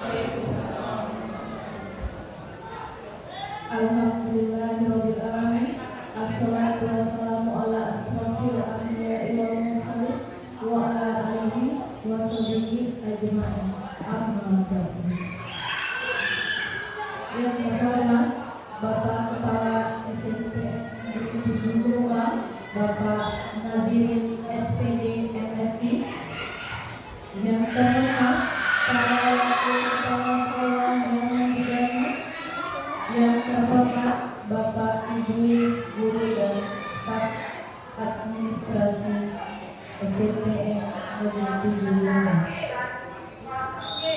Alhamdulillahirabbil alamin. Assalatu wassalamu ala asrofil anbiya'i wal mursalin wa ala alihi wa sahbihi ajma'in. Amma ba'du. Yang terhormat Bapak Kepala SMP Negeri 7 Bapak Nazirin SPD MSI. Yang terhormat para wakil kepala sekolah dan bidangnya. Yang terhormat Bapak Ibu guru dan staf administrasi SMPN Negeri 7.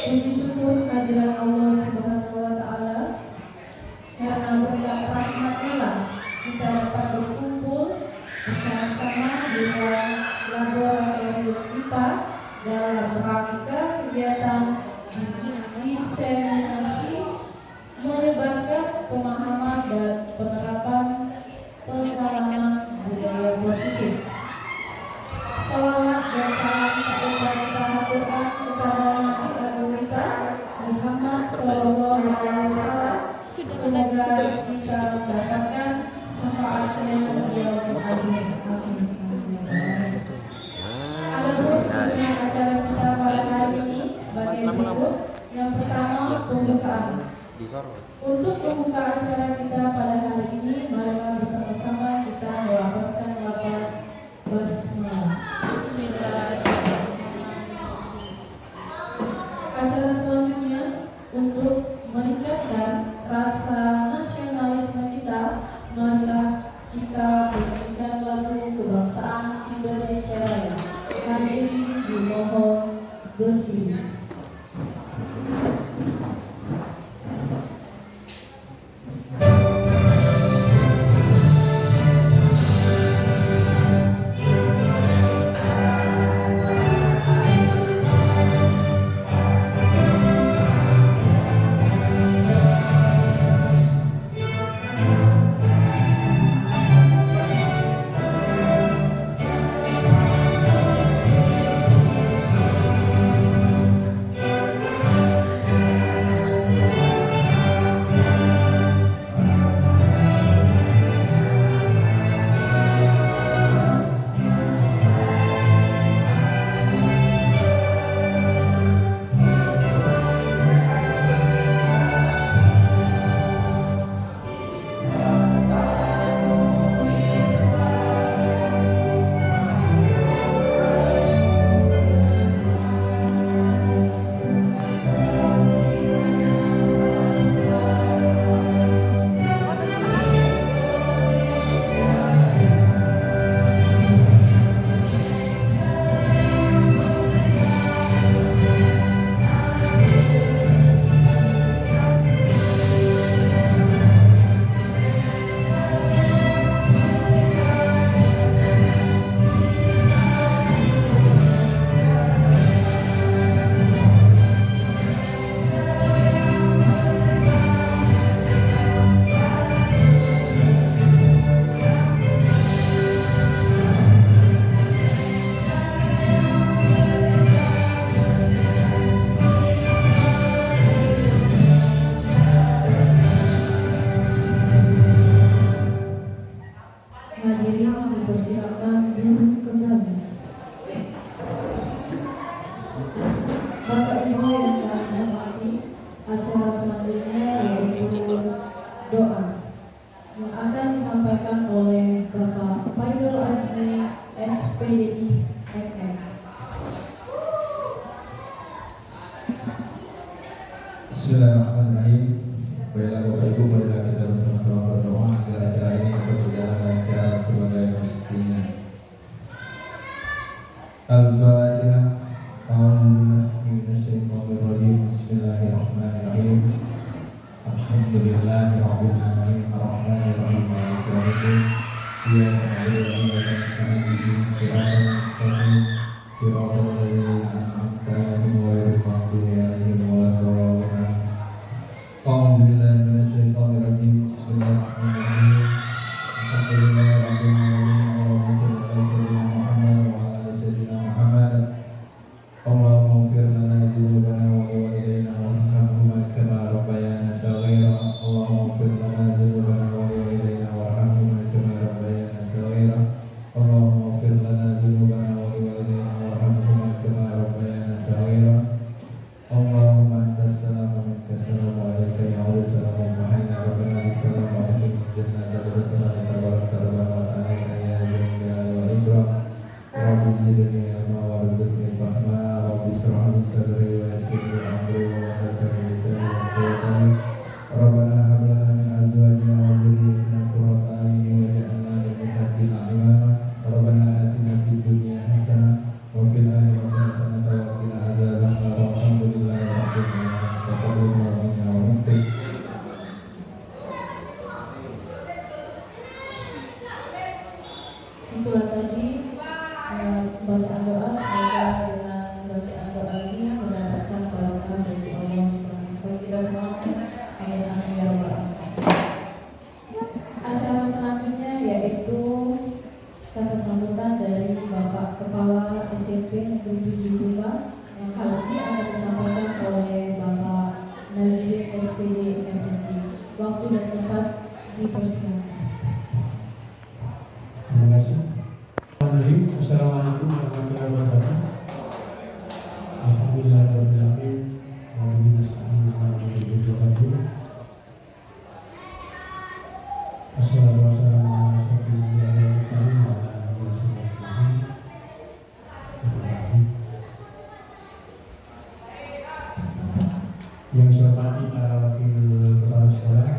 Puji syukur kehadiran Allah Subhanahu wa taala, karena berkat rahmat-Nya lah kita dapat berkumpul bersama-sama di ruang laboratorium IPA dalam rangka kegiatan diseminasi menyebarkan pemahaman dan penerapan pengalaman budaya positif. Salawat dan salam semoga kita haturkan kepada Nabi Agung kita Muhammad Sallallahu Alaihi Wasallam. Semoga kita mendapatkan syafaatnya di yaumil akhir. Amin. Adapun tujuan acara kita pada hari ini sebagai berikut. Yang pertama, pembukaan. Untuk membuka acara kita pada hari ini, marilah bersama-sama kita melafazkan lafaz basmalah. Bismillahirrahmanirrahim. Acara selanjutnya untuk meningkatkan rasa nasionalisme kita, marilah kita menyanyikan lagu kebangsaan Indonesia Raya. Hadirin dimohon berdiri. Bismillahirrahmanirrahim. Baiklah Bapak Ibu, marilah kita bersama-sama berdoa agar acara ini dapat berjalan lancar sebagai mestinya. Al-Fatihah. Bismillahirrahmanirrahim. Alhamdulillahirabbil alamin. Arrahmanirrahim. Maliki yaumiddin. Iyyaka na'budu wa iyyaka nasta'in. Shiratal ladzina an'amta 'alaihim ghairil maghdubi 'alaihim waladdallin. A'udzubillahi minasyaitonir rajim. Bismillahirrahmanirrahim. Alhamdulillahirabbil alamin. Allahumma shalli ala Muhammad wa ala sayyidina Muhammad. Allahumma ighfir lana dzunubana wa liwalidayna warhamna اللهم اغفر لنا ذنوبنا ولوالدينا وارحمهما كما ربيانا صغيرا اللهم اغفر لنا ذنوبنا ولوالدينا وارحمهما كما ربيانا صغيرا اللهم انت السلام ومنك السلام عليك يعود السلام وحينا ربنا بالسلام وحسن الجنه والسلام تبارك ربنا وتعالى يا ذا الجلال والاكرام رب زدني علما وارزقني فهما رب اشرح لي صدري ويسر لي امري واحلل لساني يفقهوا قولي ربنا هب لنا من ازواجنا وذريتنا قرة اعين واجعلنا للمتقين اماما ربنا اتنا في الدنيا حسنه وفي الاخره حسنه وقنا عذاب النار والحمد لله رب العالمين تقبل الله منا ومنكم. Itulah tadi bacaan doa. Semoga dengan bacaan doa ini mendapatkan barokah dari Allah Subhanahu wa Ta'ala. Kita semua amin amin ya rabbal alamin. Acara selanjutnya yaitu kata sambutan dari Bapak Kepala SMP Negeri 7 Tuba yang kali ini akan disampaikan oleh Bapak Nazri SPD MSD. Waktu dan tempat dipersilakan. Terima kasih. Assalamualaikum warahmatullahi wabarakatuh. Alhamdulillahirobbilalamin. Yang saya hormati para wakil kepala sekolah,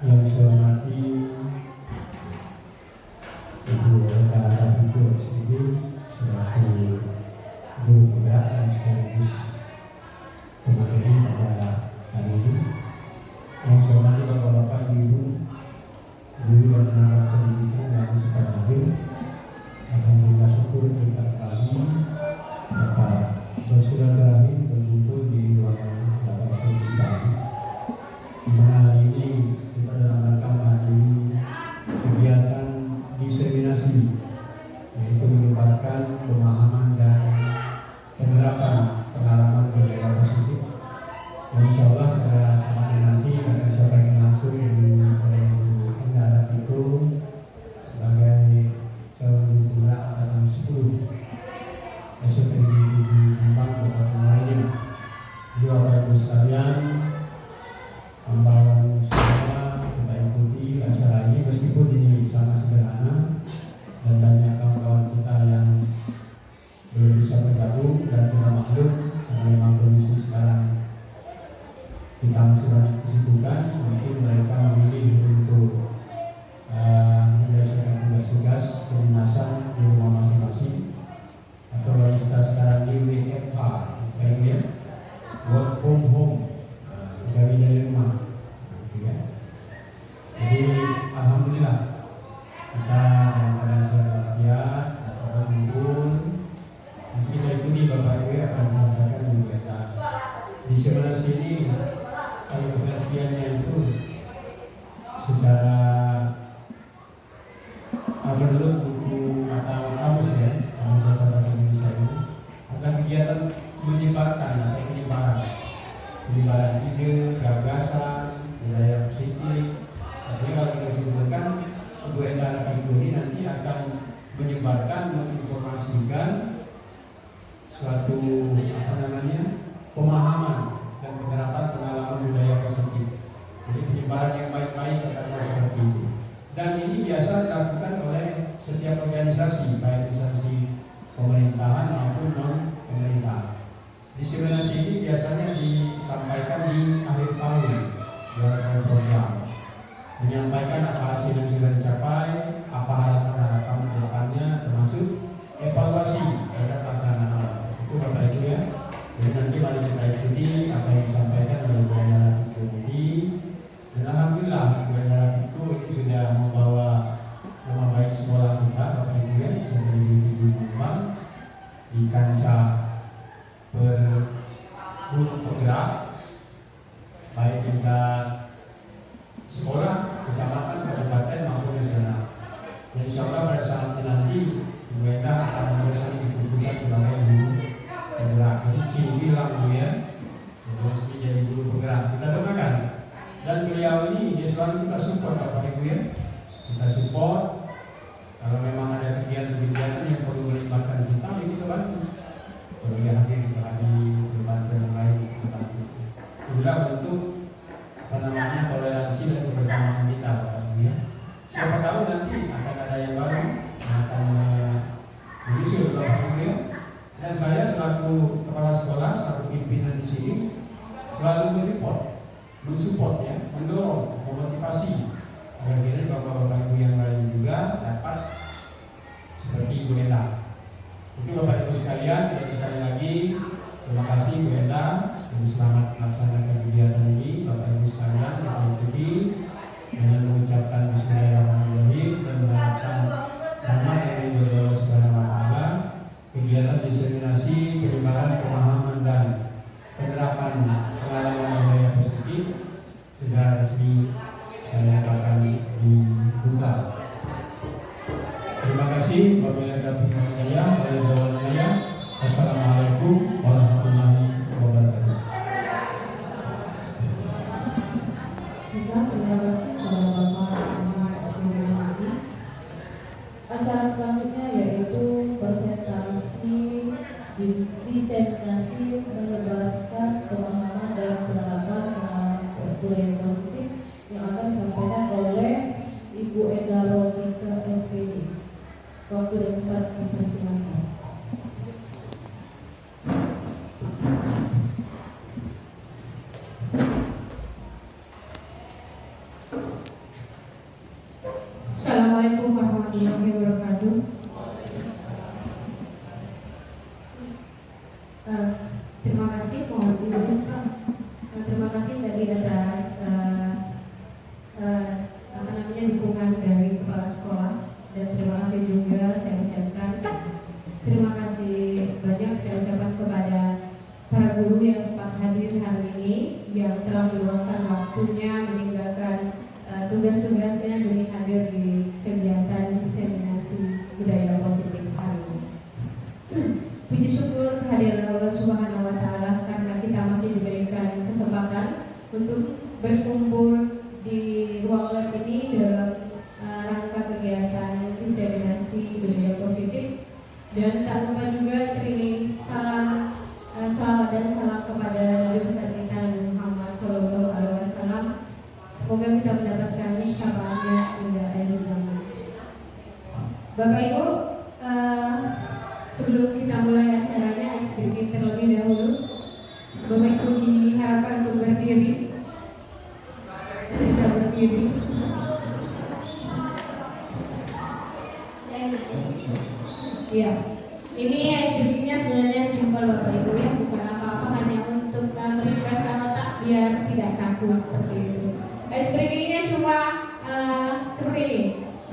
yang saya hormati Ibu Rata Ibu SD selaku guru penggerak dan sekaligus pemateri pada hari ini. Yang saya hormati Bapak-bapak, Ibu, guru dan tenaga pendidikan yang sempat hadir. Alhamdulillah syukur kita kali dapat bersilaturahmi berkumpul di ruangan Bapak-bapak kita. Di mana hari ini kita dalam rangka menghadiri kegiatan diseminasi, yaitu melibatkan pemahaman dan penerapan pengalaman budaya positif. Dan insya Allah pada saatnya nanti akan disampaikan langsung oleh Anda itu sebagai calon guru angkatan 10 SMP di Kembang Kabupaten lainnya. Jadi Bapak Ibu sekalian, membawa semua kita ikuti acara ini meskipun ini sangat sederhana dan banyak kawan-kawan kita yang belum bisa bergabung dan tidak maklum karena memang kondisi sekarang kita masih banyak kesibukan. Mungkin mereka memilih untuk menyelesaikan tugas-tugas kedinasan di rumah masing-masing atau istilah sekarang ini WFH, work from home, dari rumah. Jadi alhamdulillah kita dalam keadaan sehat atau kumpul. Nanti saya ikuti Bapak Ibu akan menyampaikan juga di sebelah sini. Kalau pengertiannya itu secara menurut buku atau kamus ya, bahasa Indonesia ini adalah kegiatan menyebarkan atau penyebaran ide, gagasan, budaya positif. Jadi kalau kita simpulkan, Ibu Endara Ibu ini nanti akan menyebarkan, menginformasikan suatu pemahaman dan penerapan pengalaman budaya positif. Jadi penyebaran yang baik-baik akan seperti itu. Dan ini biasa dilakukan oleh setiap organisasi, baik instansi pemerintahan maupun non pemerintahan. Diseminasi ini biasanya disampaikan di akhir tahun dalam program, menyampaikan apa hasil yang sudah dicapai, apa harapan ke depannya, termasuk evaluasi terhadap pelaksanaan. Itu Bapak Ibu ya. Jadi nanti mari kita ikuti apa yang disampaikan oleh Bu Endara ini. Dan alhamdulillah Bu Endara itu sudah membawa nama baik sekolah kita Bapak Ibu ya, sebagai di Kembang di kancah bergerak baik tingkat sekolah, kecamatan, kabupaten maupun nasional. Dan insya Allah pada saat nanti Bu Endara akan meresmi dikukuhkan sebagai guru penggerak. Ini ciri bilang Bu ya, resmi jadi guru penggerak. Kita doakan. Dan Dan beliau ini dia selalu kita support Bapak Ibu ya. Kita support. Kalau memang ada kegiatan-kegiatan yang perlu melibatkan kita, ya kita bantu. Kalau dia hadir, kita hadir, membantu yang lain, kita bantu. Juga untuk toleransi dan kebersamaan kita Bapak Ibu ya. Siapa tahu nanti akan ada yang baru yang akan menyusul Bapak Ibu ya. Dan saya selaku kepala sekolah, selaku pimpinan di sini selalu mensupport ya, mendorong, memotivasi agar bapak-bapak ibu yang lain juga dapat seperti Ibu Enda. Itu Bapak Ibu sekalian, sekali lagi terima kasih Bu Enda dan selamat melaksanakan kegiatan ini. Bapak Ibu sekalian kita ikuti dengan mengucapkan Bismillahirrahmanirrahim dan mengharapkan rahmat dari Allah Subhanahu wa taala. Kegiatan diseminasi penyebaran pemahaman dan penerapan pengalaman budaya positif sudah resmi saya akan dibuka. Terima kasih. Wabillahi taufiq wal hidayah. Assalamualaikum warahmatullahi wabarakatuh. Terima kasih kepada Bapak Asmi. Acara selanjutnya yaitu presentasi diseminasi menyebarkan pemahaman dan penerapan budaya positif yang akan disampaikan oleh Ibu Enda Romika SPD. Waktu dan tempat dipersilakan. Assalamualaikum warahmatullahi wabarakatuh. Terima kasih mohon izin Pak. Terima kasih tadi atas dukungan dari kepala sekolah, dan terima kasih juga saya ucapkan terima kasih banyak saya ucapkan kepada para guru yang sempat hadir hari ini, yang telah meluangkan waktunya meninggalkan tugas-tugasnya demi hadir di kegiatan diseminasi budaya positif hari ini. Puji syukur kehadiran Allah Subhanahu wa taala karena kita masih diberikan kesempatan untuk berkumpul di ruang lab ini dalam rangka kegiatan diseminasi budaya positif. Dan tak lupa juga teriring salam salawat dan salam kepada Nabi besar kita Nabi Muhammad SAW. Semoga kita mendapatkan syafaatnya hingga akhir zaman. Bapak Ibu, sebelum kita mulai acaranya, icebreaking terlebih dahulu. Bapak Ibu diharapkan untuk berdiri. Bisa berdiri. Ya, ini icebreakingnya sebenarnya simpel Bapak Ibu ya, bukan apa-apa, hanya untuk merefreshkan otak biar tidak kaku seperti itu. Icebreakingnya cuma seperti ini.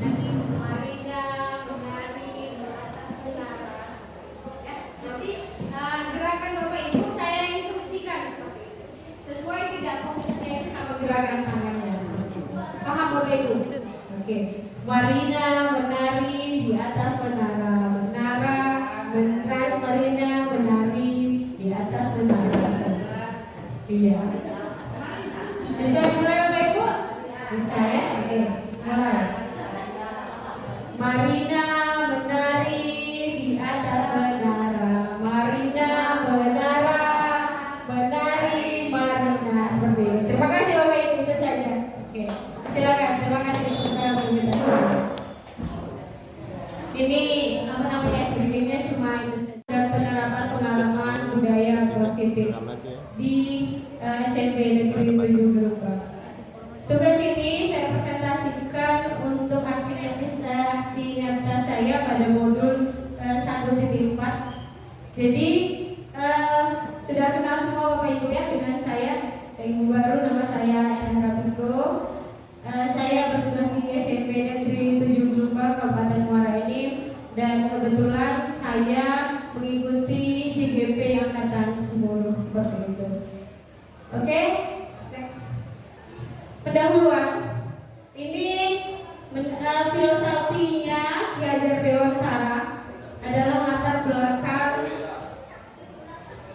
Nanti Marina menari beratas menara. Ya, nanti gerakan Bapak Ibu saya instruksikan seperti itu. Sesuai tidak fokusnya itu sama gerakan tangannya. Paham Bapak Ibu? Oke. Marina menari di atas menara. Marina menari di atas menara. Iya. Bisa mulai Bapak Ibu? Bisa ya? Oke. Mulai. Marina menari di atas menara. Marina menari Marina. Seperti itu. Terima kasih Bapak Ibu, itu saja. Oke. Silakan. Terima kasih. Ini apa namanya, icebreakingnya cuma itu saja, penerapan pengalaman budaya positif di SMP Negeri 7 Gelombang. Tugas ini saya presentasikan untuk aksi nyata saya pada modul 1.4. Jadi sudah kenal semua Bapak Ibu ya dengan saya. Yang baru, nama saya Endra Piko. Saya bertugas di SMP Negeri 7 Gelombang Kabupaten Muara Enim, dan kebetulan saya mengikuti CGP Angkatan 10 seperti itu. Oke, next. Pendahuluan. Ini filosofinya Ki Hajar Dewantara adalah latar belakang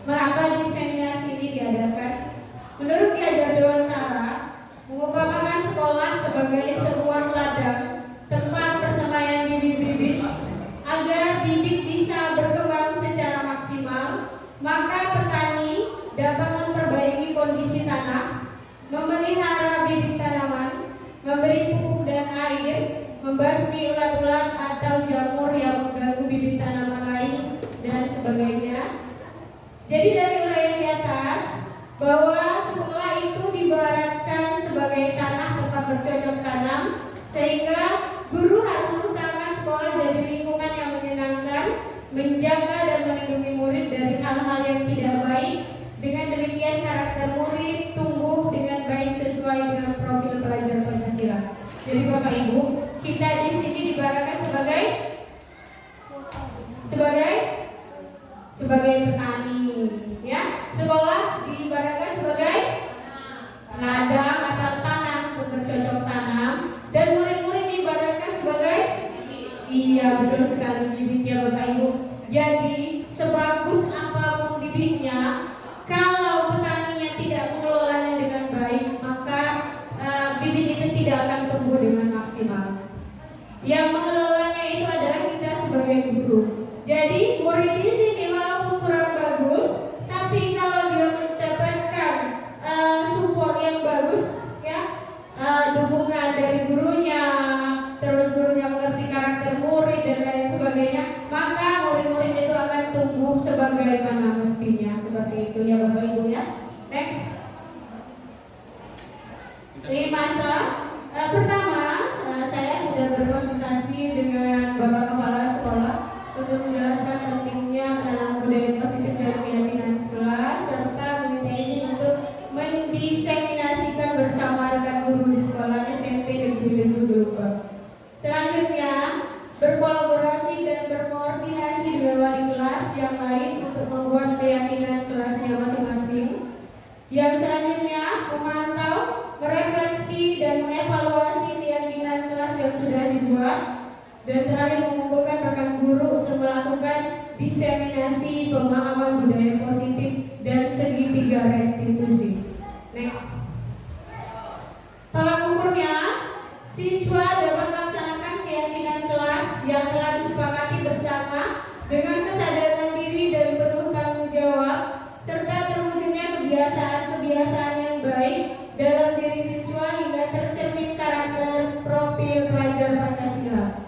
mengapa diseminasi ini diadakan. Menurut Ki Hajar Dewantara, ulat-ulat atau jamur yang mengganggu bibit tanaman lain dan sebagainya. Jadi dari uraian di atas bahwa sekolah itu diibaratkan sebagai tanah tempat bercocok tanam, sehingga guru harus mengusahakan sekolah dari lingkungan yang menyenangkan, menjaga dan melindungi murid dari hal-hal yang tidak baik. Dengan demikian karakter murid tumbuh dengan baik sesuai dengan profil pelajar Pancasila. Jadi Bapak Ibu, kita di sini diibaratkan sebagai petani, ya. Sekolah diibaratkan sebagai ladang atau tanah untuk bercocok tanam, dan murid-murid diibaratkan sebagai betul sekali bibitnya Bapak Ibu. Jadi sebagus apapun bibitnya, kalau petaninya tidak mengelolanya dengan baik, maka bibit itu tidak akan tumbuh dengan maksimal. Yang mengelolanya itu adalah kita sebagai guru. Jadi murid di sini walaupun kurang bagus, tapi kalau dia mendapatkan support yang bagus, ya, dukungan dari gurunya, terus gurunya mengerti karakter murid dan lain sebagainya, maka murid-murid itu akan tumbuh sebagaimana mestinya. Seperti itu ya Bapak Ibu ya. Next. Ini masalah pertama, saya sudah berkonsultasi dengan Bapak Kepala Sekolah untuk menjelaskan pentingnya menanam budaya positif dan keyakinan kelas, serta meminta izin untuk mendiseminasikan bersama rekan guru di sekolah SMP Negeri 22. Selanjutnya, berkolaborasi dan berkoordinasi dengan wali kelas yang lain untuk membuat keyakinan kelasnya masing-masing. Yang selanjutnya, memantau, merefleksi dan mengevaluasi keyakinan kelas yang sudah dibuat. Dan terakhir, mengumpulkan rekan guru untuk melakukan diseminasi pemahaman budaya positif dan segitiga restitusi. Next. Tolak ukurnya, siswa dapat melaksanakan keyakinan kelas yang telah disepakati bersama dengan kesadaran diri dan penuh tanggung jawab, serta terwujudnya kebiasaan-kebiasaan yang baik dalam diri siswa hingga tercermin karakter profil pelajar Pancasila.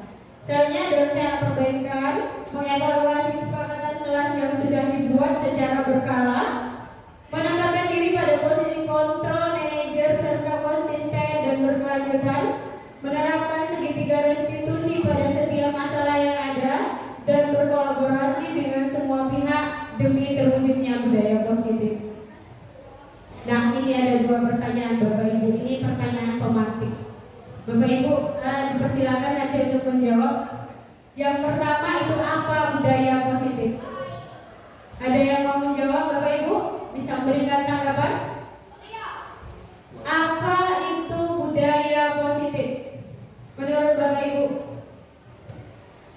Selanjutnya, dalam cara perbaikan, mengevaluasi kesepakatan kelas yang sudah dibuat secara berkala, menempatkan diri pada posisi kontrol manajer serta konsisten dan berkelanjutan, menerapkan segitiga restitusi pada setiap masalah yang ada, dan berkolaborasi dengan semua pihak demi terwujudnya budaya positif. Nah, ini ada dua pertanyaan Bapak Ibu. Ini pertanyaan tematik. Bapak Ibu dipersilakan nanti untuk menjawab. Yang pertama itu apa budaya positif? Ada yang mau menjawab Bapak Ibu? Bisa memberikan tanggapan? Apa itu budaya positif? Menurut Bapak Ibu?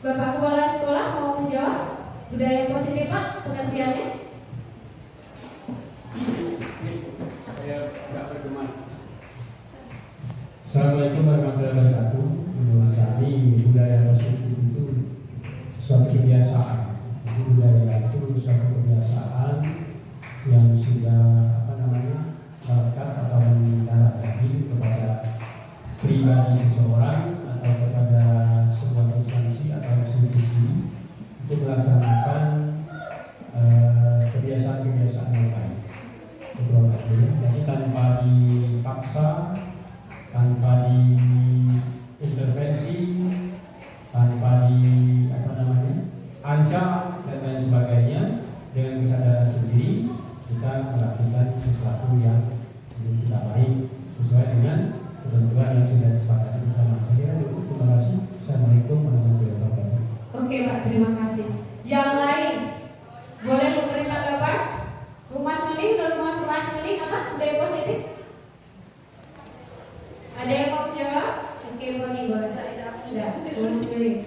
Bapak Kepala Sekolah mau menjawab? Budaya positif Pak, pengertiannya? Assalamualaikum warahmatullahi wabarakatuh. Menurut kami budaya positif itu suatu kebiasaan. Jadi budaya itu suatu kebiasaan yang sudah melekat atau mendarah daging kepada pribadi seseorang atau kepada sebuah instansi atau institusi untuk melaksanakan kebiasaan-kebiasaan yang baik. Jadi tanpa dipaksa, tanpa diintervensi, tanpa ancam dan lain sebagainya, dengan kesadaran sendiri kita melakukan sesuatu yang tidak baik sesuai dengan ketentuan yang sudah disepakati bersama. Terima kasih. Assalamualaikum warahmatullahi wabarakatuh. Oke Pak, terima kasih. Yang lain boleh memberi tanggapan? Umat Mening, menurut Mas Mening apa budaya positif? Ada yang mau menjawab? Oke, Mening boleh. Tidak, boleh.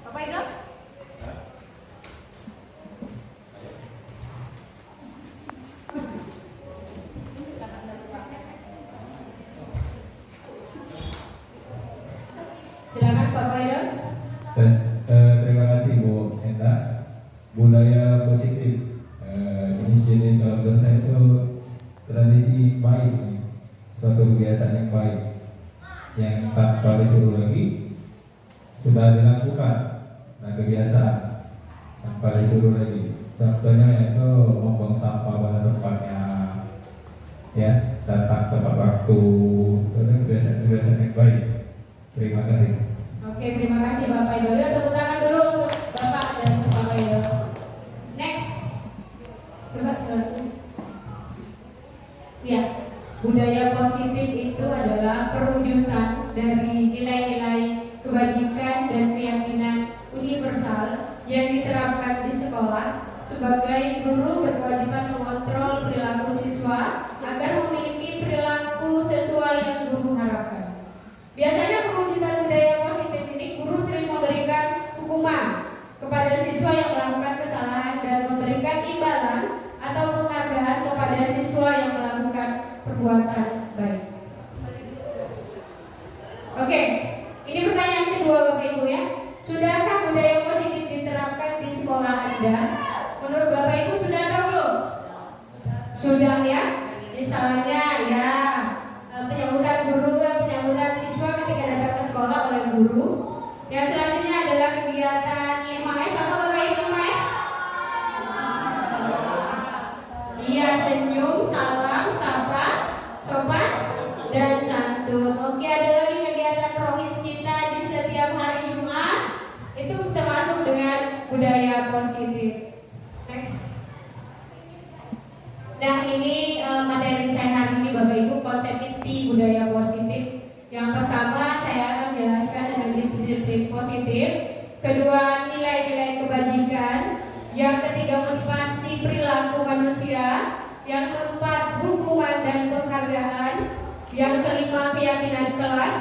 Bapak Ido? Silakan Bapak Ido. Terima kasih Bu Enda. Budaya positif ini jadi kalau menurut saya itu tradisi baik, suatu kebiasaan yang baik yang tanpa disuruh lagi sudah dilakukan. Nah, kebiasaan tanpa disuruh lagi. Contohnya yaitu membuang sampah pada tempatnya, ya, datang tepat waktu. Itu kebiasaan yang baik. Terima kasih. Oke, terima kasih Bapak Idola. Tepuk tangan dulu untuk Bapak dan Bapak Idola. Next. Coba. Ya, budaya positif itu adalah perwujudan dari nilai-nilai kebajikan dan keyakinan universal yang diterapkan di sekolah. Sebagai guru berkewajiban mengontrol perilaku siswa agar memiliki perilaku sesuai yang guru harapkan. Biasanya perwujudan budaya positif ini guru sering memberikan hukuman kepada siswa yang melakukan kesalahan dan memberikan imbalan atau penghargaan kepada siswa yang melakukan perbuatan baik. Oke, ini pertanyaan kedua Bapak Ibu ya. Sudahkah budaya positif diterapkan di sekolah Anda? Menurut Bapak Ibu sudah atau belum? Sudah ya. Misalnya ya penyambutan guru, penyambutan siswa ketika datang ke sekolah oleh guru. Yang selanjutnya adalah kegiatan IMAS. Apa Bapak Ibu IMAS? Iya, senyum, salam, sapa, sopan, dan santun. Oke, ada lagi kegiatan rohis kita di setiap hari Jumat. Itu termasuk dengan budaya positif. Next. Nah, ini materi saya hari ini Bapak Ibu, konsep inti budaya positif. Yang pertama saya akan jelaskan dengan disiplin positif. Kedua, nilai-nilai kebajikan. Yang ketiga, motivasi perilaku manusia. Yang keempat, hukuman dan penghargaan. Yang kelima, keyakinan kelas.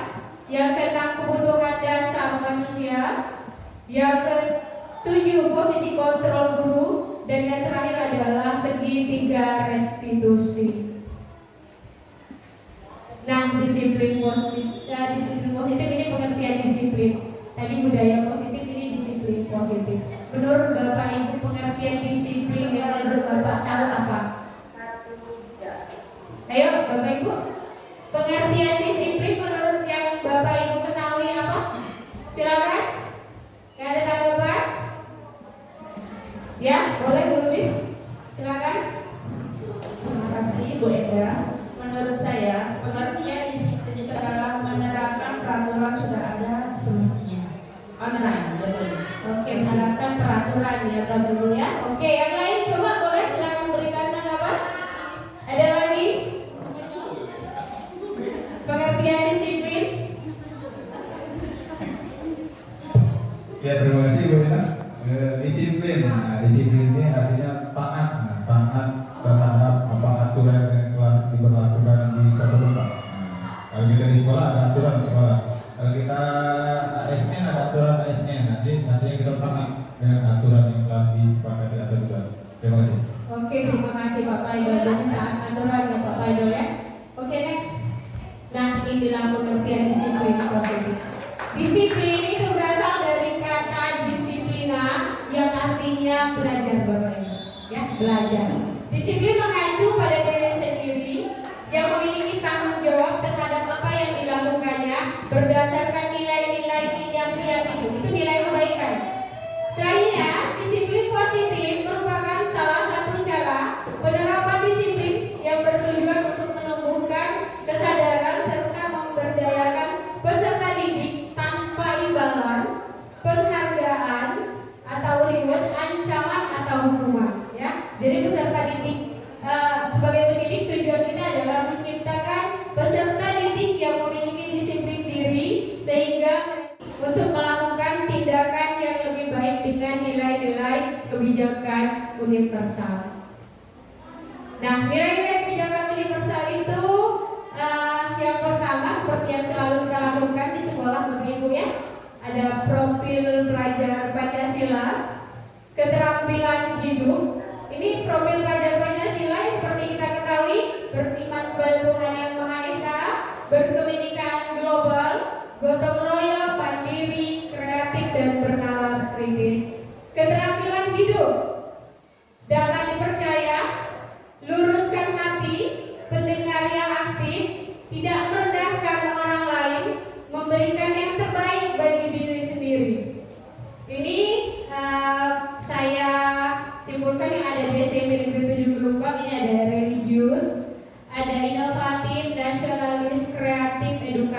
Yang keenam, kebutuhan dasar manusia. Yang ketujuh, posisi kontrol guru. Dan yang terakhir adalah segitiga restitusi. Nah, disiplin positif ini pengertian disiplin. Tadi budaya positif, ini disiplin positif. Menurut Bapak Ibu, pengertian disiplin yang menurut Bapak tahu apa? Ayo Bapak Ibu, pengertian disiplin menurut yang Bapak Ibu ketahui apa? Silakan. Gak ada tanggapan? Ya, boleh tulis. Silakan. Terima kasih Bu Eda. Menurut saya, pengertian disiplin itu adalah menerapkan peraturan sudah ada semestinya. Online, jadi. Oke, menerapkan peraturan ya Bapak Ibu ya. Oke, yang lain coba boleh silakan berikan tanggapan. Ada lagi? Pengertian disiplin. Ya, terima kasih Bu Ina. Disiplin. Nah, disiplin ini artinya taat. Nah, taat terhadap apa aturan yang telah diberlakukan di suatu tempat. Nah, kalau kita di sekolah ada aturan di sekolah. Kalau kita ASN ada aturan ASN. Nanti kita taat dengan aturan yang telah disepakati atau dibuat. Terima kasih. Oke, terima kasih Bapak Idol. Jadi taat aturan ya Bapak Idol ya. Oke, next. Nah, inilah pengertian disiplin positif. Disiplin itu berasal dari kata disiplina yang artinya belajar Bapak Ibu. Ya, belajar. Disiplin mengacu pada diri sendiri yang memiliki tanggung jawab terhadap apa yang dilakukannya berdasarkan nilai-nilai yang diyakini. Itu nilai kebaikan. Selanjutnya, disiplin positif merupakan salah satu cara penerapan disiplin yang bertujuan untuk menumbuhkan kesadaran serta memberdayakan peserta didik tanpa imbalan, penghargaan atau reward, ancaman atau hukuman. Ya, jadi peserta didik sebagai pendidik tujuan kita adalah menciptakan peserta didik yang memiliki disiplin diri sehingga untuk melakukan tindakan yang lebih baik dengan nilai-nilai kebijakan universal. Nah, nilai-nilai kebijakan universal itu yang pertama seperti yang selalu kita lakukan di sekolah Bapak Ibu ya, ada profil pelajar Pancasila, keterampilan hidup. Ini profil pelajar Pancasila seperti kita ketahui, beriman kepada Tuhan Yang Maha Esa, berkebinekaan global, gotong royong, mandiri, kreatif dan bernalar kritis. Keterampilan hidup, dapat dipercaya, luruskan hati, pendengar yang aktif, tidak merendahkan orang lain, memberikan yang terbaik bagi diri sendiri.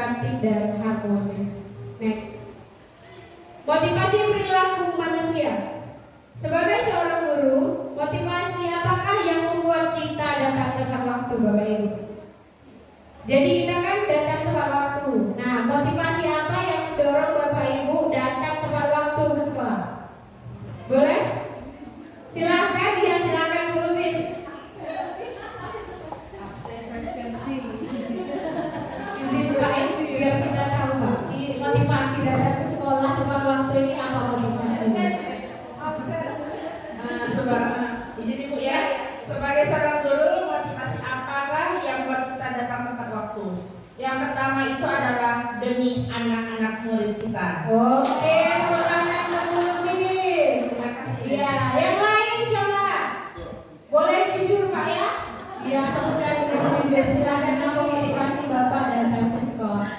tertib dan harmonis. Next. Motivasi perilaku manusia. Sebagai seorang guru, motivasi apakah yang membuat kita datang tepat waktu, Bapak Ibu? Jadi kita kan datang tepat waktu. Nah, motivasi apa yang mendorong Bapak Ibu datang tepat waktu ke sekolah? Boleh? Silakan, ya silakan Bu Luis. Izin Pak, biar kita tahu Pak, motivasi datang ke sekolah tepat waktu ini apa motivasinya? Izin Ibu ya, sebagai seorang guru, motivasi apakah yang buat kita datang tepat waktu? Yang pertama itu adalah demi anak-anak murid kita. Oke, silakan Bu Luis. Terima kasih. Ya, yang lain coba. Boleh jujur Pak ya? Ya, sebutkan dengan jujur. Silakan apa motivasi Bapak datang ke sekolah?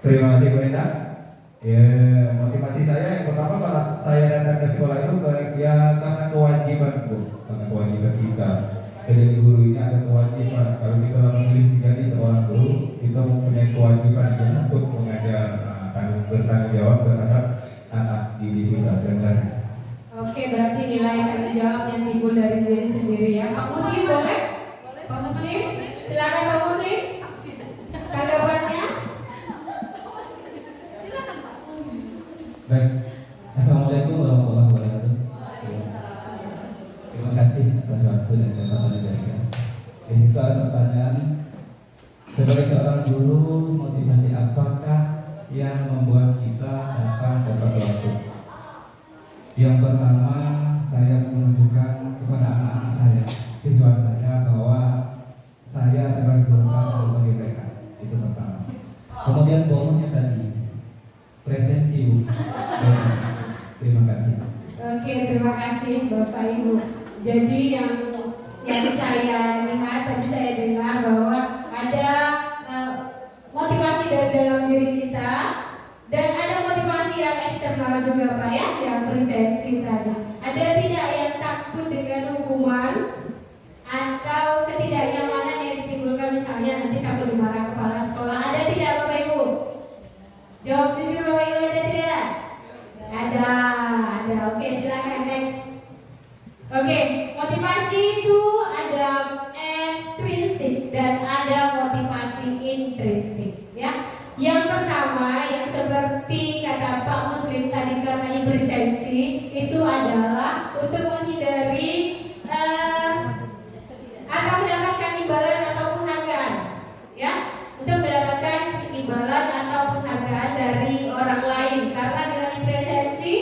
Terima kasih Bu Enda. Ya, motivasi saya yang pertama kalau saya datang ke sekolah itu ya karena kewajiban Bu, karena kewajiban kita. Jadi guru ini ada kewajiban. Kalau kita memilih menjadi seorang guru, kita mempunyai kewajiban untuk mengajar, bertanggung jawab terhadap anak didik kita dan lain. Oke, berarti nilai tanggung jawab yang timbul dari diri sendiri ya. Pak Muslim boleh? Pak Muslim, silakan Pak Muslim. Tanggapannya? Baik, Assalamualaikum warahmatullahi wabarakatuh. Terima kasih atas waktu dan kesempatan yang diberikan. Itu ada pertanyaan, sebagai seorang guru, motivasi apakah yang membuat kita datang tepat waktu? Yang pertama, saya menunjukkan kepada anak-anak saya, siswa saya, bahwa saya sebagai guru akan bagi mereka. Itu pertama. Kemudian bonusnya tadi, presensi Bu. Terima kasih. Oke, terima kasih Bapak Ibu. Jadi yang saya lihat, tadi saya dengar bahwa ada motivasi dari dalam diri kita dan ada motivasi yang eksternal juga Pak ya, yang presensi tadi. Ada tidak yang takut dengan hukuman atau ketidaknyamanan yang ditimbulkan, misalnya nanti takut dimarahi kepala sekolah? Ada tidak Bapak Ibu? Jawab jujur Bapak Ibu, ada tidak? Ada. Oke, silakan next. Oke, motivasi itu ada ekstrinsik dan ada motivasi intrinsik ya. Yang pertama yang seperti kata Pak Muslim tadi karena presensi itu adalah untuk menghindari atau mendapatkan imbalan atau penghargaan ya, untuk mendapatkan imbalan atau penghargaan dari orang lain. Karena dengan presensi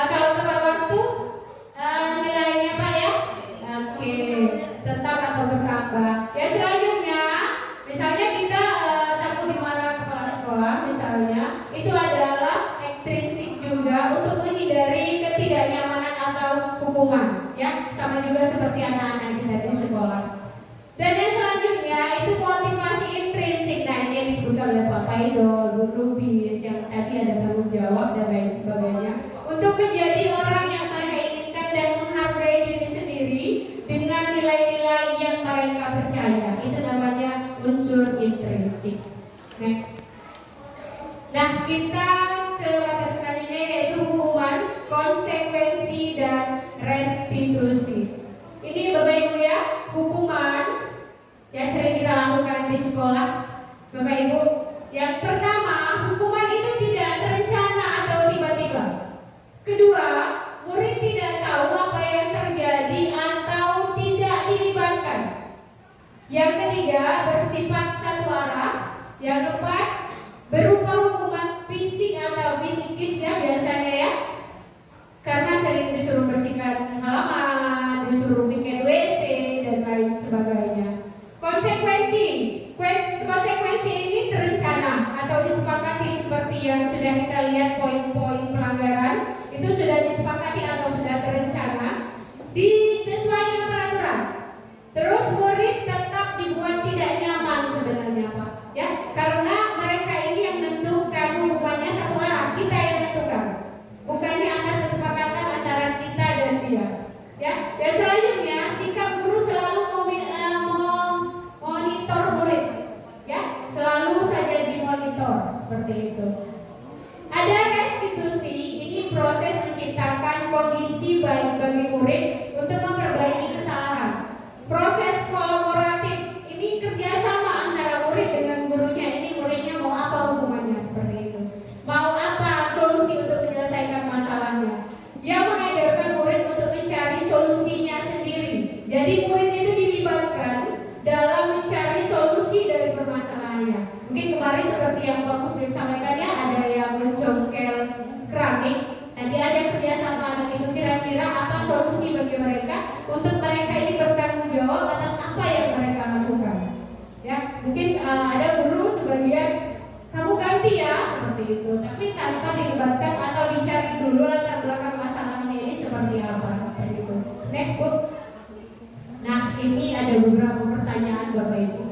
kalau tepat waktu nilainya Pak ya, oke, tetap atau bertambah. Ya, selanjutnya misalnya kita takut dimarahi kepala sekolah misalnya, itu adalah ekstrinsik juga untuk menghindari ketidaknyamanan atau hukuman ya, sama juga seperti anak-anak kita di sekolah. Dan yang selanjutnya itu motivasi intrinsik. Nah, ini yang disebutkan oleh Pak Faidol, Bu Lubis, yang tadi ada tanggung jawab dan lain sebagainya, untuk menjadi orang yang mereka inginkan dan menghargai diri sendiri dengan nilai-nilai yang mereka percaya. Itu namanya unsur intrinsik. Next. Nah, kita ke materi kali ini yaitu hukuman, konsekuensi dan restitusi. Ini Bapak Ibu ya, hukuman yang sering kita lakukan di sekolah Bapak Ibu. Yang pertama, hukuman itu tidak terencana atau tiba-tiba. Kedua, murid tidak tahu apa yang terjadi atau tidak dilibatkan. Yang ketiga, bersifat satu arah. Yang keempat, berupa hukuman fisik atau psikis ya biasanya ya, karena sering disuruh bersihkan halaman, disuruh bikin WC dan lain sebagainya. Konsekuensi ini terencana atau disepakati seperti yang sudah kita lihat poin-poin pelanggaran itu sudah disepakati atau sudah terencana sesuai dengan peraturan. Terus murid tetap dibuat tidak nyaman sebenarnya Pak ya, karena mereka ini yang menentukan hukumannya satu arah, kita yang menentukan, bukannya atas kesepakatan antara kita dan dia ya. Dan selanjutnya sikap guru selalu lainnya. Mungkin kemarin seperti yang Pak Muslim sampaikan ya, ada yang mencongkel keramik. Nanti ada kerjasama anak itu, kira-kira apa solusi bagi mereka untuk mereka ini bertanggung jawab atas apa yang mereka lakukan. Ya, mungkin ada guru sebagian kamu ganti ya seperti itu, tapi tanpa dilibatkan atau dicari dulu latar belakang masalahnya ini seperti apa seperti itu. Next book. Nah, ini ada beberapa pertanyaan Bapak Ibu.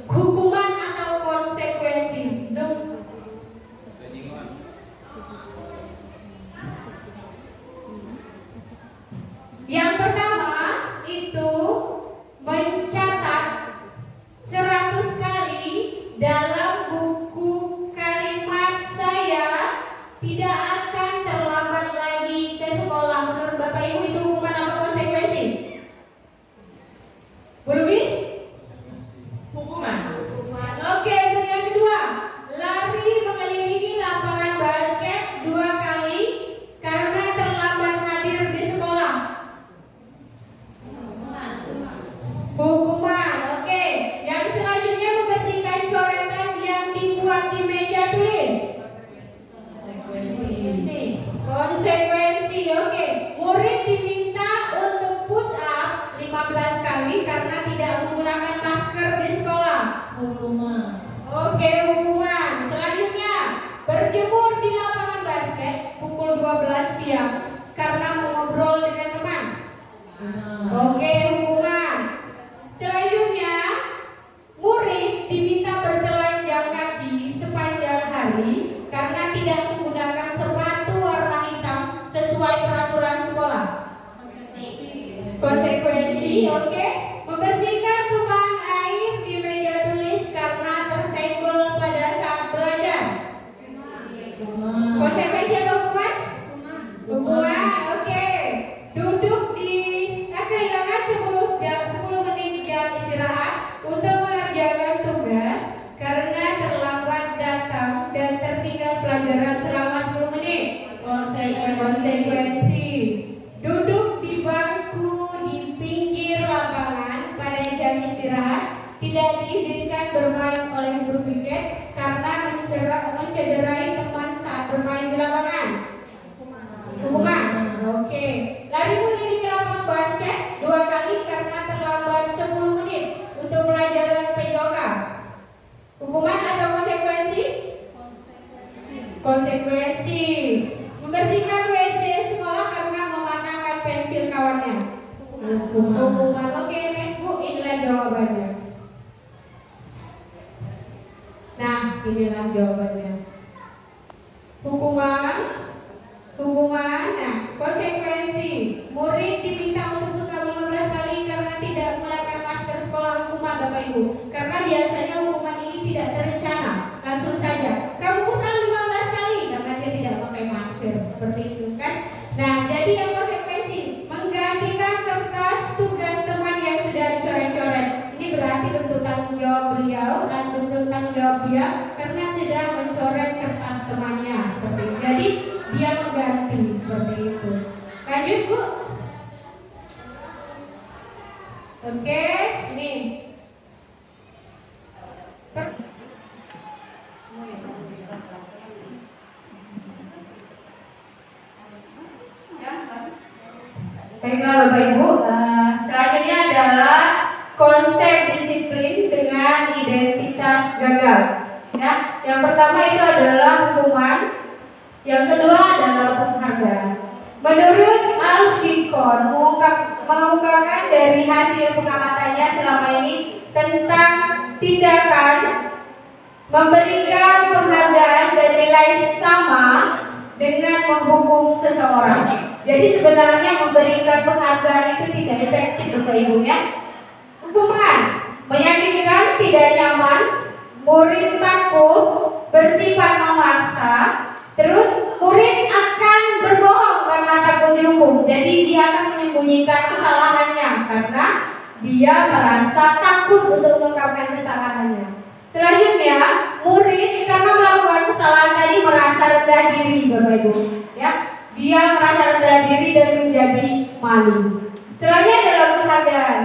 Hukuman atau konsekuensi? Zoom. Yang pertama itu mencatat 100 kali dalam buku kalimat saya tidak akan terlambat lagi ke sekolah. Menurut Bapak Ibu itu hukuman atau konsekuensi? Bu Luis? Hukuman. Oke, untuk yang kedua, lari mengelilingi lapangan basket 2 kali karena terlambat hadir di sekolah. Hukuman. Oke, yang selanjutnya membersihkan coretan yang dibuat di meja tulis. Konsekuensi. Oke, murid diminta untuk push up 15 kali karena tidak menggunakan masker di sekolah. Hukuman. Oke, hukuman. Selanjutnya, berjemur di lapangan basket pukul 12 siang karena mengobrol dengan teman. Oke, hukuman. Selanjutnya, murid diminta bertelanjang kaki sepanjang hari karena tidak menggunakan sepatu warna hitam sesuai peraturan sekolah. Konsekuensi, oke. Membersihkan tumpahan air di meja tulis karena tersenggol pada saat belajar. Konsekuensi atau hukuman? Hukuman, oke. Duduk di kehilangan 10 menit jam istirahat untuk mengerjakan tugas karena terlambat datang dan tertinggal pelajaran selama 10 menit. Konsekuensi. Duduk di bangku di pinggir lapangan pada jam istirahat, tidak diizinkan bermain oleh guru piket karena mencederai teman saat bermain di lapangan. Hukuman. Oke. Lari mengelilingi lapangan basket 2 kali karena terlambat 10 menit untuk pelajaran PJOK. Hukuman atau konsekuensi? Konsekuensi. Membersihkan WC sekolah karena mematahkan pensil kawannya. Hukuman. Oke, next Bu, inilah jawabannya. Nah, inilah jawabannya. Hukuman. Nah, konsekuensi. Murid diminta untuk push up 15 kali karena tidak menggunakan masker sekolah. Hukuman Bapak Ibu. Karena biasanya hukuman ini tidak terencana, langsung saja. Kamu push up 15 kali karena dia tidak pakai masker. Seperti itu kan? Nah, jadi yang konsekuensi menggantikan kertas tugas teman yang sudah dicoret-coret. Ini berarti bentuk tanggung jawab beliau dan bentuk tanggung jawab dia karena sudah mencoret kertas temannya. Seperti itu. Jadi dia mengganti seperti itu. Lanjut Bu. Oke, nih. Baiklah Bapak Ibu, selanjutnya adalah konsep disiplin dengan identitas gagal. Ya, yang pertama itu adalah hukuman. Yang kedua adalah penghargaan. Menurut Al-Fikon mengungkapkan dari hasil pengamatannya selama ini tentang tindakan memberikan penghargaan dan nilai sama dengan menghukum seseorang. Jadi sebenarnya memberikan penghargaan itu tidak efektif Bapak Ibu ya. Hukuman menyakitkan, tidak nyaman, murid takut, bersifat memaksa. Terus murid akan berbohong karena takut dihukum. Jadi dia akan menyembunyikan kesalahannya karena dia merasa takut untuk mengungkapkan kesalahannya. Selanjutnya, murid karena melakukan kesalahan tadi merasa rendah diri, Bapak Ibu. Ya, dia merasa rendah diri dan menjadi malu. Selanjutnya adalah penghargaan.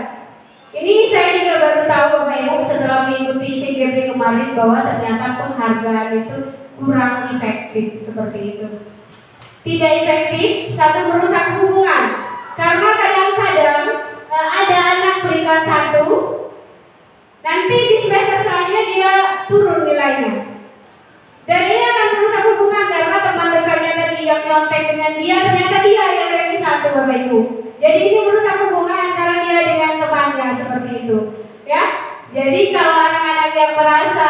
Ini saya juga baru baru tahu Bapak Ibu setelah mengikuti CGP kemarin bahwa ternyata penghargaan itu kurang efektif seperti itu. Tidak efektif, satu merusak hubungan. Karena kadang-kadang ada anak peringkat 1, nanti di semester selanjutnya dia turun nilainya. Dan ini akan merusak hubungan karena teman dekatnya tadi yang nyontek dengan dia ternyata dia yang ranking 1 Bapak Ibu. Jadi ini merusak hubungan antara dia dengan temannya seperti itu, ya. Jadi kalau anak-anak yang merasa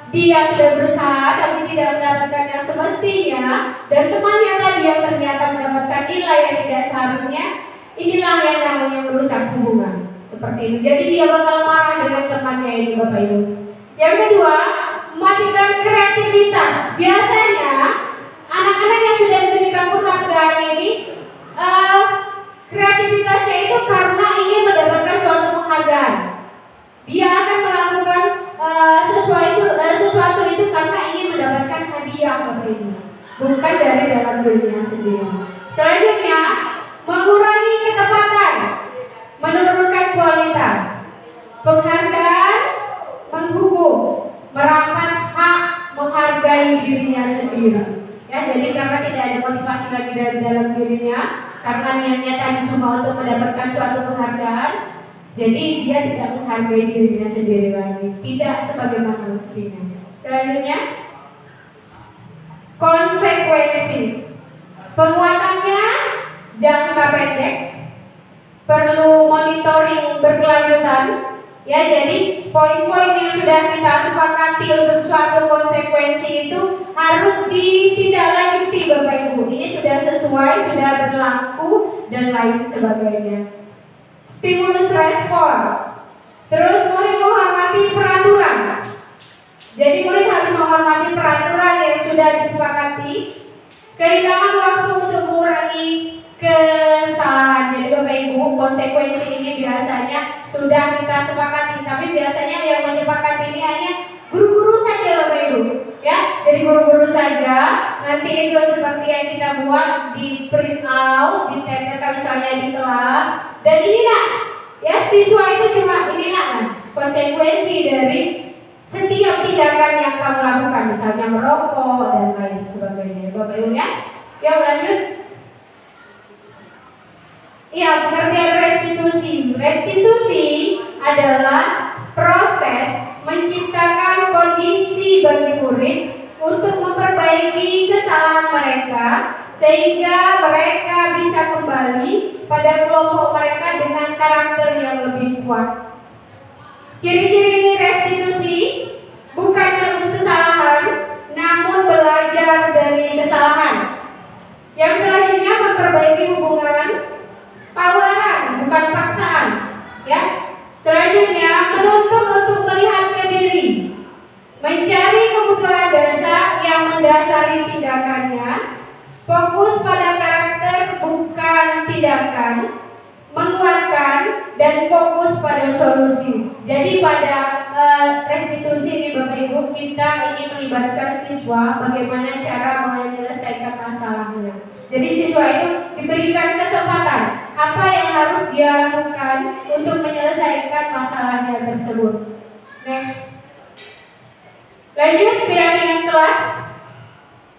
dia sudah berusaha tapi tidak mendapatkan yang semestinya dan temannya tadi yang ternyata mendapatkan nilai yang tidak seharusnya, inilah yang namanya merusak hubungan seperti itu. Jadi dia bakal marah dengan temannya ini Bapak Ibu. Yang kedua, mematikan kreativitas. Biasanya anak-anak yang sudah diberikan penghargaan ini kreativitasnya itu karena ingin mendapatkan suatu penghargaan. Dia akan melakukan sesuatu itu karena ingin mendapatkan hadiah Bapak Ibu, bukan dari dalam dirinya sendiri. Selanjutnya, mengurangi ketepatan, menurunkan kualitas. Penghargaan menghukum, merampas hak menghargai dirinya sendiri. Ya, jadi karena tidak ada motivasi lagi dari dalam dirinya, karena niatnya tadi cuma untuk mendapatkan suatu penghargaan, jadi dia tidak menghargai dirinya sendiri lagi, tidak sebagaimana mestinya. Selanjutnya, konsekuensi. Penguatannya jangka pendek, perlu monitoring berkelanjutan. Ya, jadi poin-poin yang sudah kita sepakati untuk suatu konsekuensi itu harus ditindaklanjuti Bapak Ibu. Ini sudah sesuai, sudah berlaku dan lain sebagainya. Stimulus respon. Terus murid menghormati peraturan. Jadi murid harus menghormati peraturan yang sudah disepakati. Kehilangan waktu untuk mengurangi kesalahan. Jadi Bapak Ibu, konsekuensi ini biasanya sudah kita sepakati, tapi biasanya yang menyepakati ini hanya guru-guru saja Bapak Ibu. Ya, jadi guru-guru saja. Nanti itu seperti yang kita buat di print out, ditempelkan misalnya di kelas. Dan inilah, ya siswa itu cuma inilah konsekuensi dari setiap tindakan yang kamu lakukan, misalnya merokok dan lain sebagainya. Bapak Ibu ya. Ya lanjut. Ya, pengertian restitusi. Restitusi adalah proses menciptakan kondisi bagi murid untuk memperbaiki kesalahan mereka sehingga mereka bisa kembali pada kelompok mereka dengan karakter yang lebih kuat. Ciri-ciri restitusi bukan menebus kesalahan, namun belajar dari kesalahan. Yang selanjutnya, memperbaiki hubungan. Tawaran, bukan paksaan. Ya. Selanjutnya, menuntut untuk melihat ke diri, mencari kebutuhan dasar yang mendasari tindakannya, fokus pada karakter bukan tindakan, menguatkan dan fokus pada solusi. Jadi pada restitusi ini Bapak Ibu, kita ingin melibatkan siswa bagaimana cara menyelesaikan masalahnya. Jadi siswa itu diberikan kesempatan apa yang harus dia lakukan untuk menyelesaikan masalahnya tersebut. Next. Lanjut, keyakinan kelas.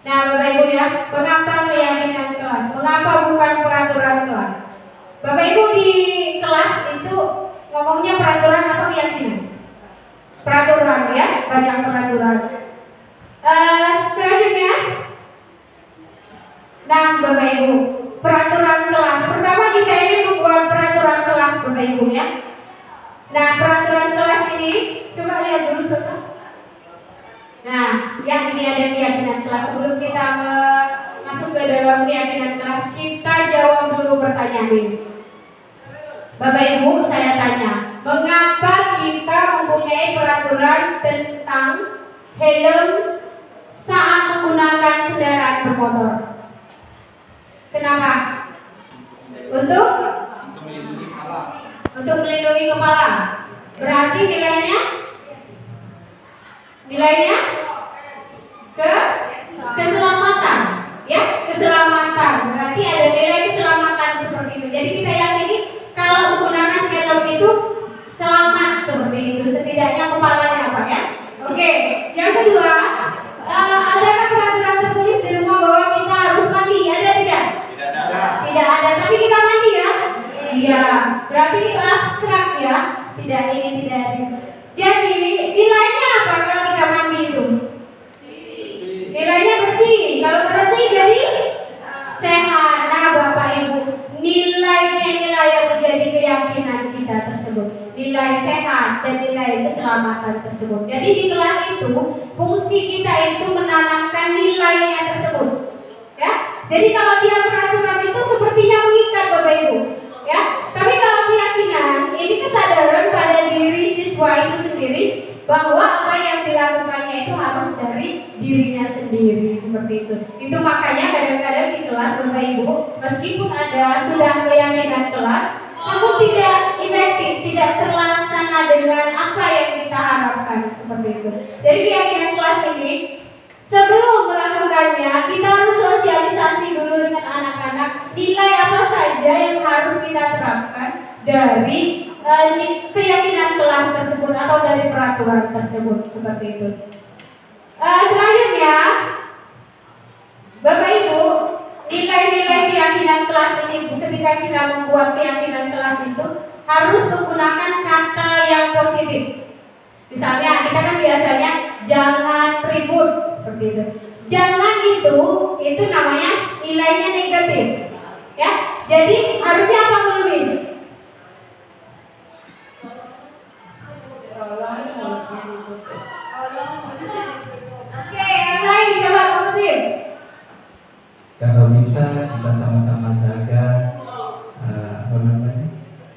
Nah Bapak Ibu ya, mengapa keyakinan kelas? Mengapa bukan peraturan kelas? Bapak Ibu di kelas itu ngomongnya peraturan apa keyakinan? Peraturan ya, banyak peraturan. Selanjutnya, nah Bapak Ibu, peraturan kelas. Pertama kita ini membuat peraturan kelas Bapak Ibu ya. Nah peraturan kelas ini, coba lihat dulu Saudara. Nah, yang ini ada keyakinan kelas. Sebelum kita masuk ke dalam keyakinan kelas, kita jawab dulu pertanyaan ini. Bapak Ibu, saya tanya, mengapa kita mempunyai peraturan tentang helm saat menggunakan kendaraan bermotor? Kenapa? Untuk melindungi kepala. Berarti nilainya keselamatan, ya, keselamatan. Berarti ada nilai keselamatan seperti itu. Jadi kita yakini kalau menggunakan helm itu selamat. itu. Setidaknya kepalanya Pak ya. Oke, yang kedua, adakah peraturan tertulis di rumah bahwa kita harus mandi? Ada tidak? Tidak ada, tapi kita mandi ya? Iya, berarti itu abstrak ya? Tidak ini, tidak ada. Jadi nilainya apa kalau kita mandi itu? Nilainya bersih. Kalau bersih jadi sehat. Nah Bapak Ibu, nilainya nilai yang menjadi keyakinan kita tersebut, nilai sehat dan nilai keselamatan tersebut. Jadi di kelas itu fungsi kita itu menanamkan nilainya tersebut. Ya, jadi kalau dia peraturan itu sepertinya mengikat Bapak Ibu. Ya, tapi kalau keyakinan ini kesadaran pada diri siswa itu sendiri bahwa apa yang dilakukannya itu harus dari dirinya sendiri, seperti itu. Itu makanya kadang-kadang di kelas Bapak Ibu, meskipun ada sudah keyakinan kelas, namun tidak efektif, tidak terlaksana dengan apa yang kita harapkan, seperti itu. Jadi keyakinan kelas ini sebelum melakukannya kita harus sosialisasi dulu dengan anak-anak nilai apa saja yang harus kita terapkan dari keyakinan kelas tersebut atau dari peraturan tersebut, seperti itu. Selanjutnya, Bapak Ibu, nilai-nilai keyakinan kelas ini ketika kita membuat keyakinan kelas itu harus menggunakan kata yang positif. Misalnya kita kan biasanya jangan ribut, seperti itu. Jangan itu namanya nilainya negatif. Ya, jadi harusnya apa menulis? Oke, yang lain coba positif. Kalau bisa kita sama-sama jaga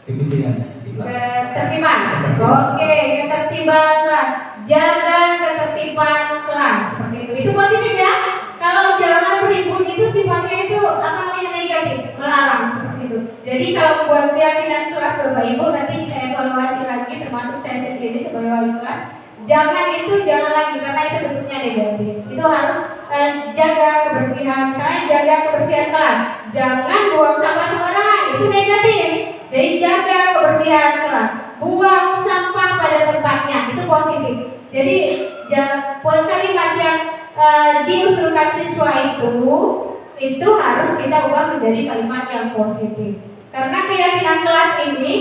kebersihan. Ketertiban. Oke, ketertiban kelas. Jaga ketertiban kelas. Seperti itu. Itu positif ya. Kalau jangan ribut itu sifatnya itu apa namanya negatif, melarang, seperti itu. Jadi kalau membuat keyakinan kelas Bapak Ibu nanti kita evaluasi lagi, termasuk saya sendiri sebagai wali kelas. Jangan lagi karena itu bentuknya negatif. Itu harus jaga kebersihan. Misalnya jaga kebersihan kelas. Jangan buang sampah sembarangan. Itu negatif. Jadi jaga kebersihan kelas. Buang sampah pada tempatnya. Itu positif. Jadi kalimat yang diusulkan siswa itu harus kita ubah menjadi kalimat yang positif. Karena keyakinan kelas ini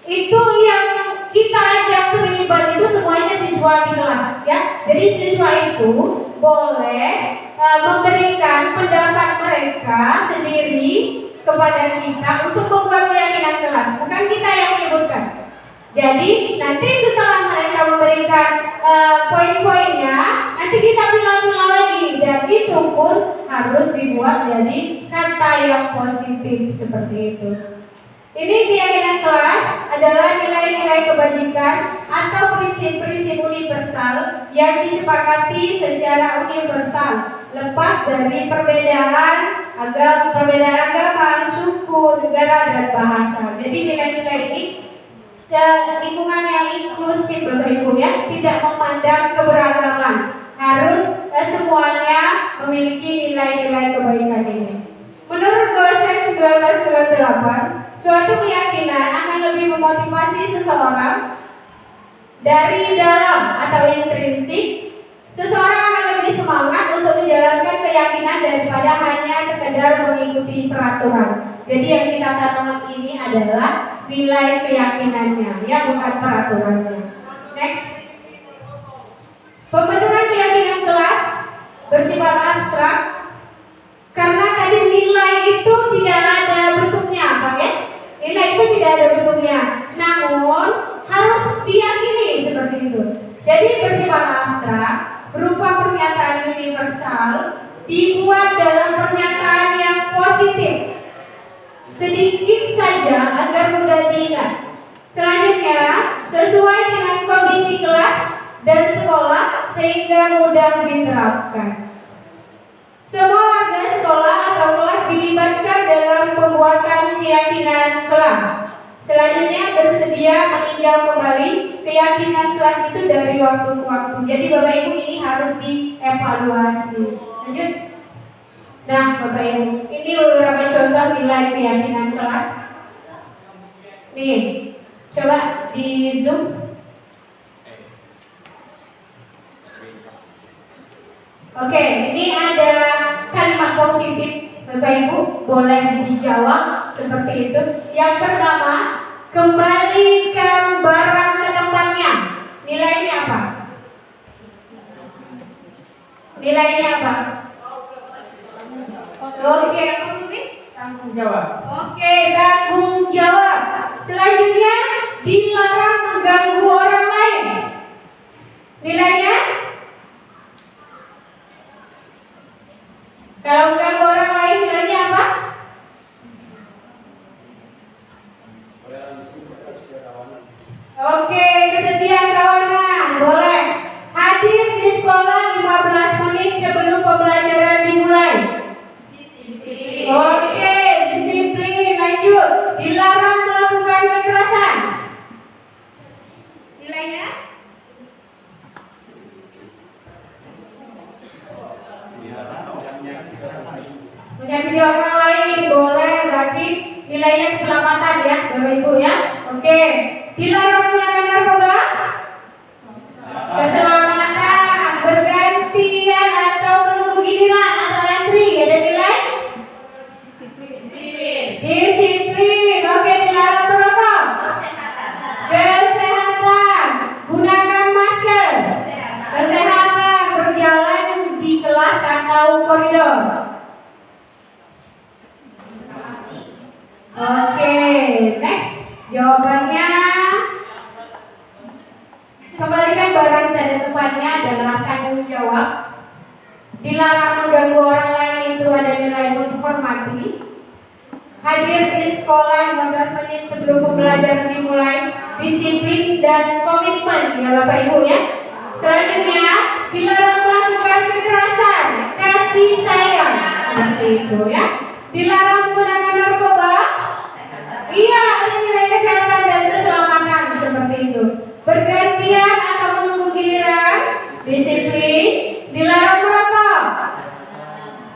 itu yang kita ajak terlibat itu semuanya siswa di kelas, ya. Jadi siswa itu boleh memberikan pendapat mereka sendiri kepada kita untuk membuat keyakinan kelas, bukan kita yang menyebutkan. Jadi nanti setelah mereka memberikan poin-poinnya, nanti kita pilah-pilah lagi dan itu pun harus dibuat jadi kata yang positif, seperti itu. Ini keyakinan kelas adalah nilai-nilai kebajikan atau prinsip-prinsip universal yang disepakati secara universal, lepas dari perbedaan agama, suku, negara, dan bahasa. Jadi nilai-nilai ini lingkungan yang inklusif Bapak Ibu ya, tidak memandang keberagaman, harus semuanya memiliki nilai-nilai kebaikan ini. Menurut Gosen 1998, suatu keyakinan akan lebih memotivasi seseorang dari dalam atau intrinsik. Seseorang akan lebih semangat untuk menjalankan keyakinan daripada hanya sekedar mengikuti peraturan. Jadi yang kita tanam ini adalah nilai keyakinannya, ya, bukan peraturannya. Next. Pembentukan keyakinan kelas bersifat abstrak karena tadi nilai itu tidak ada bentuknya, Pak ya? Nilai itu tidak ada bentuknya, namun harus diyakini seperti itu. Jadi bersifat abstrak berupa pernyataan universal dibuat dalam pernyataan yang positif. Sedikit saja agar mudah diingat. Selanjutnya, sesuai dengan kondisi kelas dan sekolah sehingga mudah diterapkan. Semua warga sekolah atau kelas dilibatkan dalam pembuatan keyakinan kelas. Selanjutnya, bersedia meninjau kembali keyakinan kelas itu dari waktu ke waktu. Jadi Bapak Ibu ini harus dievaluasi. Lanjut. Nah Bapak Ibu, ini beberapa contoh nilai keyakinan kelas. Nih, coba di zoom. Oke, ini ada kalimat positif, Bapak Ibu, boleh dijawab seperti itu. Yang pertama, kembalikan barang ke tempatnya. Nilainya apa? Nilainya apa? Oke, Tanggung jawab. Oke, tanggung jawab. Selanjutnya, dilarang mengganggu orang lain. Nilainya? Kalau mengganggu orang lain, nilainya apa? Oke, kesetiaan kawanan. Boleh. Hadir di sekolah 15 menit sebelum pembelajaran dimulai. Oke, disiplin. Lanjut. Dilarang melakukan kekerasan. Nilainya? Menyakiti orang lain boleh, berarti nilainya keselamatan ya, Bapak Ibu ya. Oke. Dilarang menggunakan narkoba. Keselamatan, bergantian atau menunggu giliran atau antri, ada nilai? Disiplin. Oke, dilarang merokok. Kesehatan, gunakan masker. Kesehatan, berjalan di kelas atau koridor. Oke, next. Jawabannya, kembalikan barang pada tempatnya adalah tanggung jawab. Dilarang mengganggu orang lain itu ada nilai untuk hormati. Hadir di sekolah 15 menit sebelum pembelajaran dimulai, disiplin dan komitmen ya Bapak Ibu ya. Selanjutnya, dilarang melakukan kekerasan, kasih sayang seperti itu ya. Dilarang menggunakan narkoba. Iya, ada nilai kesehatan dan keselamatan seperti itu. Bergantian atau menunggu giliran, disiplin. Dilarang merokok.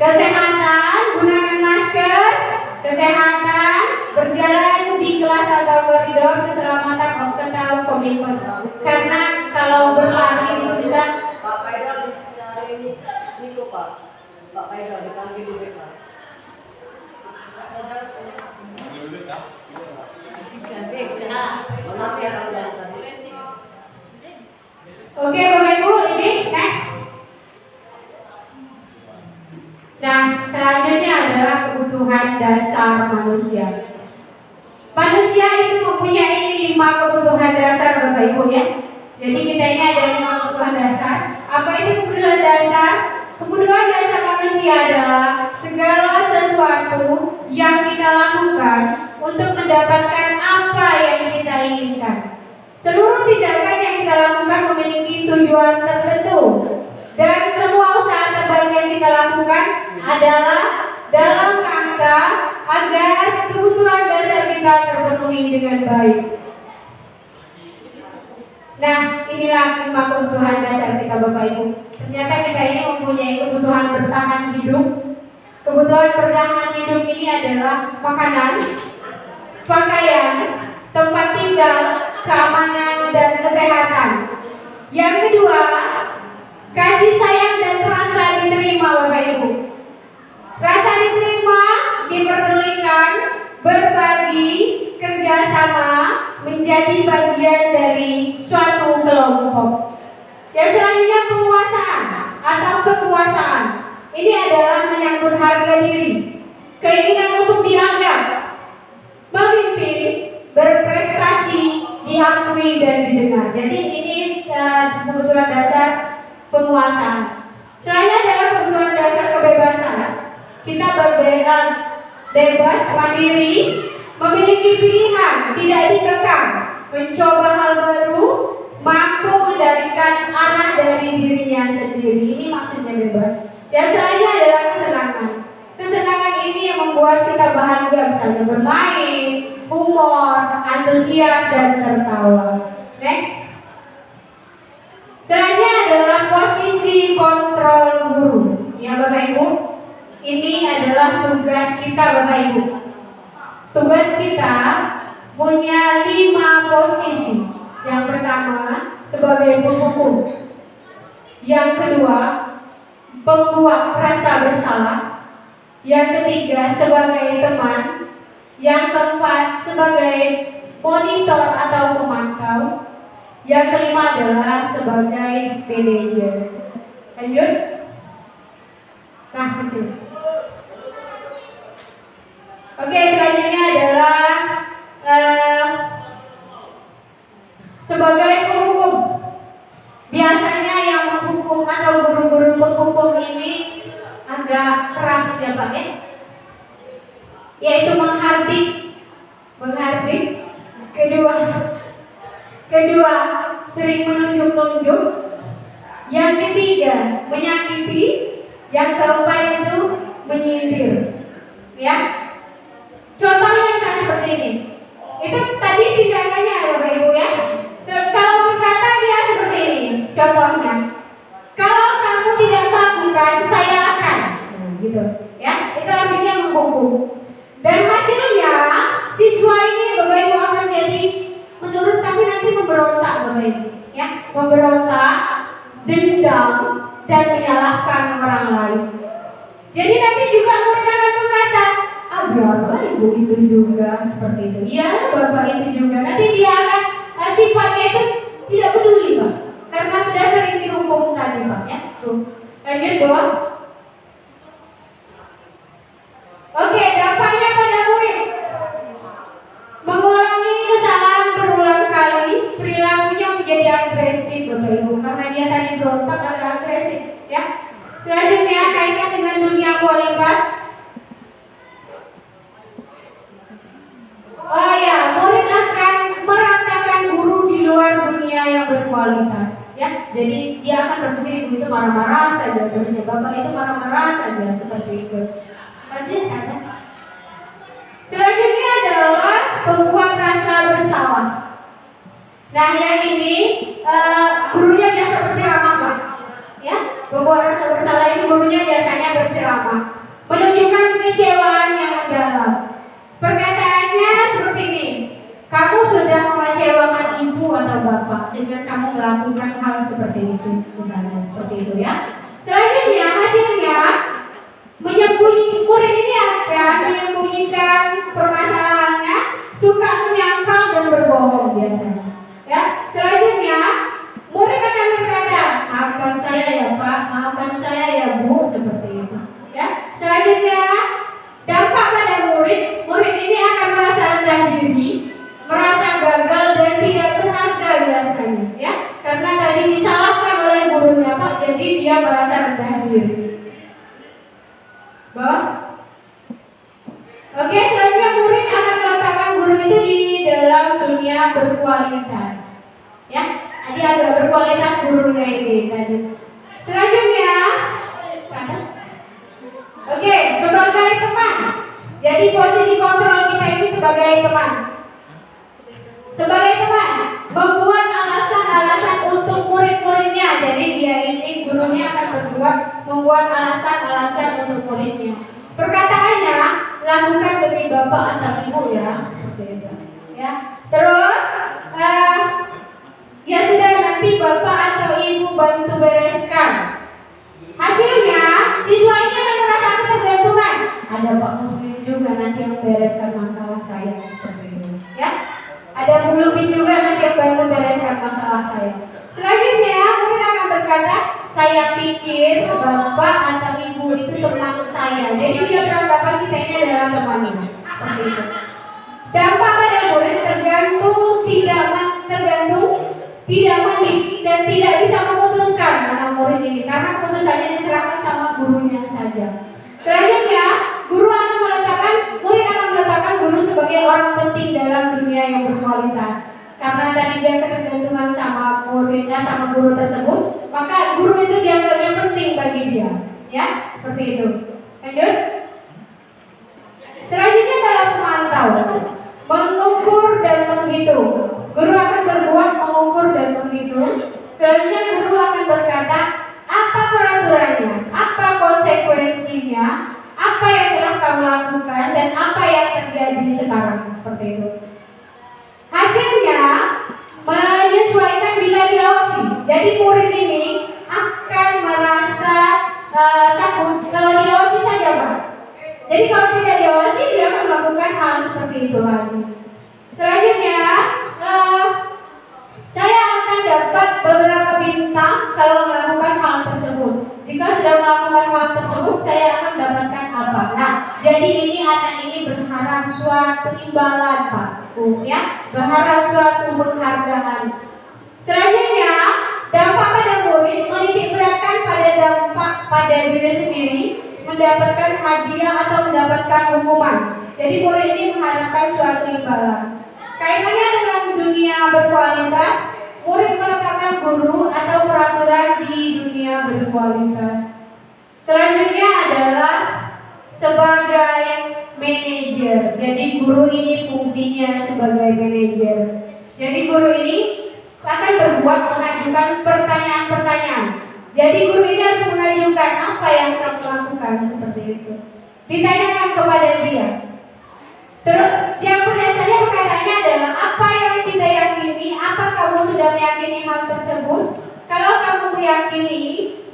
Kesehatan, gunakan masker. Kesehatan, berjalan di kelas atau koridor. Keselamatan, atau komitmen. Karena kalau berlari itu bisa. Pak Paidal dicari Niko Pak. Pak Paidal dipanggil di BK. Oke Bapak Ibu, ini next. Nah, selanjutnya adalah kebutuhan dasar manusia. Manusia itu mempunyai 5 kebutuhan dasar Bapak Ibu ya. Jadi kita ini ada 5 kebutuhan dasar. Apa itu kebutuhan dasar? Kebutuhan dasar manusia adalah segala sesuatu yang kita lakukan untuk mendapatkan apa yang kita inginkan. Seluruh tindakan yang kita lakukan memiliki tujuan tertentu. Dan semua usaha terbaik yang kita lakukan adalah dalam rangka agar kebutuhan dasar kita terpenuhi dengan baik. Nah, inilah 5 kebutuhan dasar kita Bapak Ibu. Ternyata kita ini mempunyai kebutuhan bertahan hidup. Kebutuhan bertahan hidup ini adalah makanan, pakaian, tempat tinggal, keamanan, dan kesehatan. Yang kedua, kasih sayang dan rasa diterima Bapak Ibu. Rasa diterima, diperdulikan, berbagi, kerjasama, menjadi bagian dari suatu kelompok. Yang selanjutnya penguasaan atau kekuasaan. Ini adalah menyangkut harga diri, keinginan untuk dianggap, memimpin, berprestasi, diakui dan didengar. Jadi ini kebutuhan dasar penguasaan. Selanjutnya adalah kebutuhan dasar kebebasan. Kita bebas, mandiri, memiliki pilihan, tidak dikekang, mencoba hal baru, mampu mengendalikan arah dari dirinya sendiri. Ini maksudnya bebas. Yang selanjutnya adalah kesenangan. Kesenangan ini yang membuat kita bahagia, misalnya bermain, humor, antusias, dan tertawa. Next. Selanjutnya adalah posisi kontrol guru. Ya Bapak Ibu, ini adalah tugas kita Bapak Ibu. Tugas kita punya 5 posisi. Yang pertama sebagai penghukum. Yang kedua pembuat rasa bersalah. Yang ketiga, sebagai teman. Yang keempat, sebagai monitor atau pemantau. Yang kelima adalah sebagai manajer. Lanjut. Nah, itu. Oke, selanjutnya adalah sebagai penghukum. Biasanya yang menghukum atau guru-guru penghukum ini agak keras ya Pak ya, yaitu menghardik. Kedua sering menunjuk-nunjuk. Yang ketiga menyakiti. Yang keempat itu menyindir. Ya, contohnya misalnya seperti ini. Itu tadi tindakannya ya Bapak Ibu ya. Kalau berkata dia seperti ini. Contohnya, kalau kamu tidak melakukan, saya akan. Gitu ya, itu artinya menghukum. Dan hasilnya siswa ini Bapak Ibu akan jadi menurut kami nanti memberontak Bapak Ibu ya, memberontak, dendam, dan menyalahkan orang lain. Jadi nanti juga murid akan berkata, biarlah ibu itu juga seperti itu, iya bapak itu juga. Nanti dia akan sifatnya itu tidak peduli Pak, karena sudah sering dihukum tadi Pak ya. Tuh, lanjut bawah. Oke, dampaknya pada murid: mengulangi kesalahan berulang kali, perilakunya menjadi agresif Bapak Ibu, karena dia tadi berontak agak agresif ya. Selanjutnya kaitan dengan dunia kualitas. Oh ya, murid akan meratakan guru di luar dunia yang berkualitas ya. Jadi dia akan berpikir ibu itu marah-marah saja, terusnya bapak itu marah-marah saja, seperti itu. Selanjutnya adalah pembuat rasa bersalah. Nah yang ini gurunya biasa berceramah Pak ya. Pembuat rasa bersalah ini gurunya biasanya berceramah, menunjukkan kekecewaan yang mendalam. Perkataannya seperti ini: kamu sudah mengecewakan ibu atau bapak dengan kamu melakukan hal seperti itu, misalnya seperti itu ya. Selanjutnya hasilnya menyembunyikan, murid ini akan menyembunyikan permasalahannya, suka menyangkal dan berbohong biasanya ya. Selanjutnya murid akan berkata, maafkan saya ya Pak, maafkan saya ya Bu, seperti itu ya. Selanjutnya dampak pada murid ini akan merasa rendah diri, merasa gagal dan tidak berharga biasanya ya, karena tadi disalahkan oleh gurunya Pak, jadi dia merasa rendah diri. Bos. Oke, selanjutnya murid akan meletakkan guru itu di dalam dunia berkualitas ya. Jadi agak berkualitas gurunya ini tadi. Selanjutnya oke, sebagai teman. Jadi posisi kontrol kita ini sebagai teman. Sebagai teman, membuat alasan-alasan untuk murid-muridnya. Jadi dia ini gurunya akan membuat alasan-alasan untuk muridnya. Perkataannya, lakukan demi bapak atau ibu ya, seperti itu. Ya. Terus, ya sudah, nanti bapak atau ibu bantu bereskan. Hasilnya, siswa ini akan merasa ketergantungan. Ada Pak Muslim juga nanti yang bereskan masalah saya, seperti itu. Ya. Ada Bu Lubis juga nanti yang bantu bereskan masalah saya. Selanjutnya, murid akan berkata, saya pikir bapak atau ibu itu teman saya. Jadi dia beranggapan kita ini adalah temannya. Seperti itu. Dampak pada murid tidak mandiri dan tidak bisa memutuskan anak murid ini, karena keputusannya diserahkan sama gurunya saja. Selanjutnya, murid akan meletakkan guru sebagai orang penting dalam dunia yang berkualitas. Karena tadi dia ketergantungan sama muridnya, sama guru tersebut, maka guru itu dianggapnya penting bagi dia. Ya, seperti itu. Lanjut. Selanjutnya adalah pemantau, mengukur dan menghitung. Guru akan berbuat mengukur dan menghitung. Selanjutnya guru akan berkata, apa peraturannya, apa konsekuensinya, apa yang telah kamu lakukan, dan apa yang terjadi sekarang, seperti itu. Hasilnya menyesuaikan bila diawasi. Jadi murid ini akan merasa suatu imbalan Pak, ya, berharap suatu penghargaan. Selanjutnya, dampak pada murid menitik beratkan pada dampak pada diri sendiri, mendapatkan hadiah atau mendapatkan hukuman. Jadi murid ini mengharapkan suatu imbalan. Kaitannya dengan dunia berkualitas, murid meletakkan guru atau peraturan di dunia berkualitas. Selanjutnya adalah sebagai manajer. Jadi guru ini fungsinya sebagai manajer. Jadi guru ini akan berbuat mengajukan pertanyaan-pertanyaan. Jadi guru ini harus mengajukan apa yang kamu lakukan seperti itu. Ditanyakan kepada dia. Terus yang biasanya pertanyaannya adalah apa yang kita yakini, apa kamu sudah meyakini hal tersebut? Kalau kamu meyakini,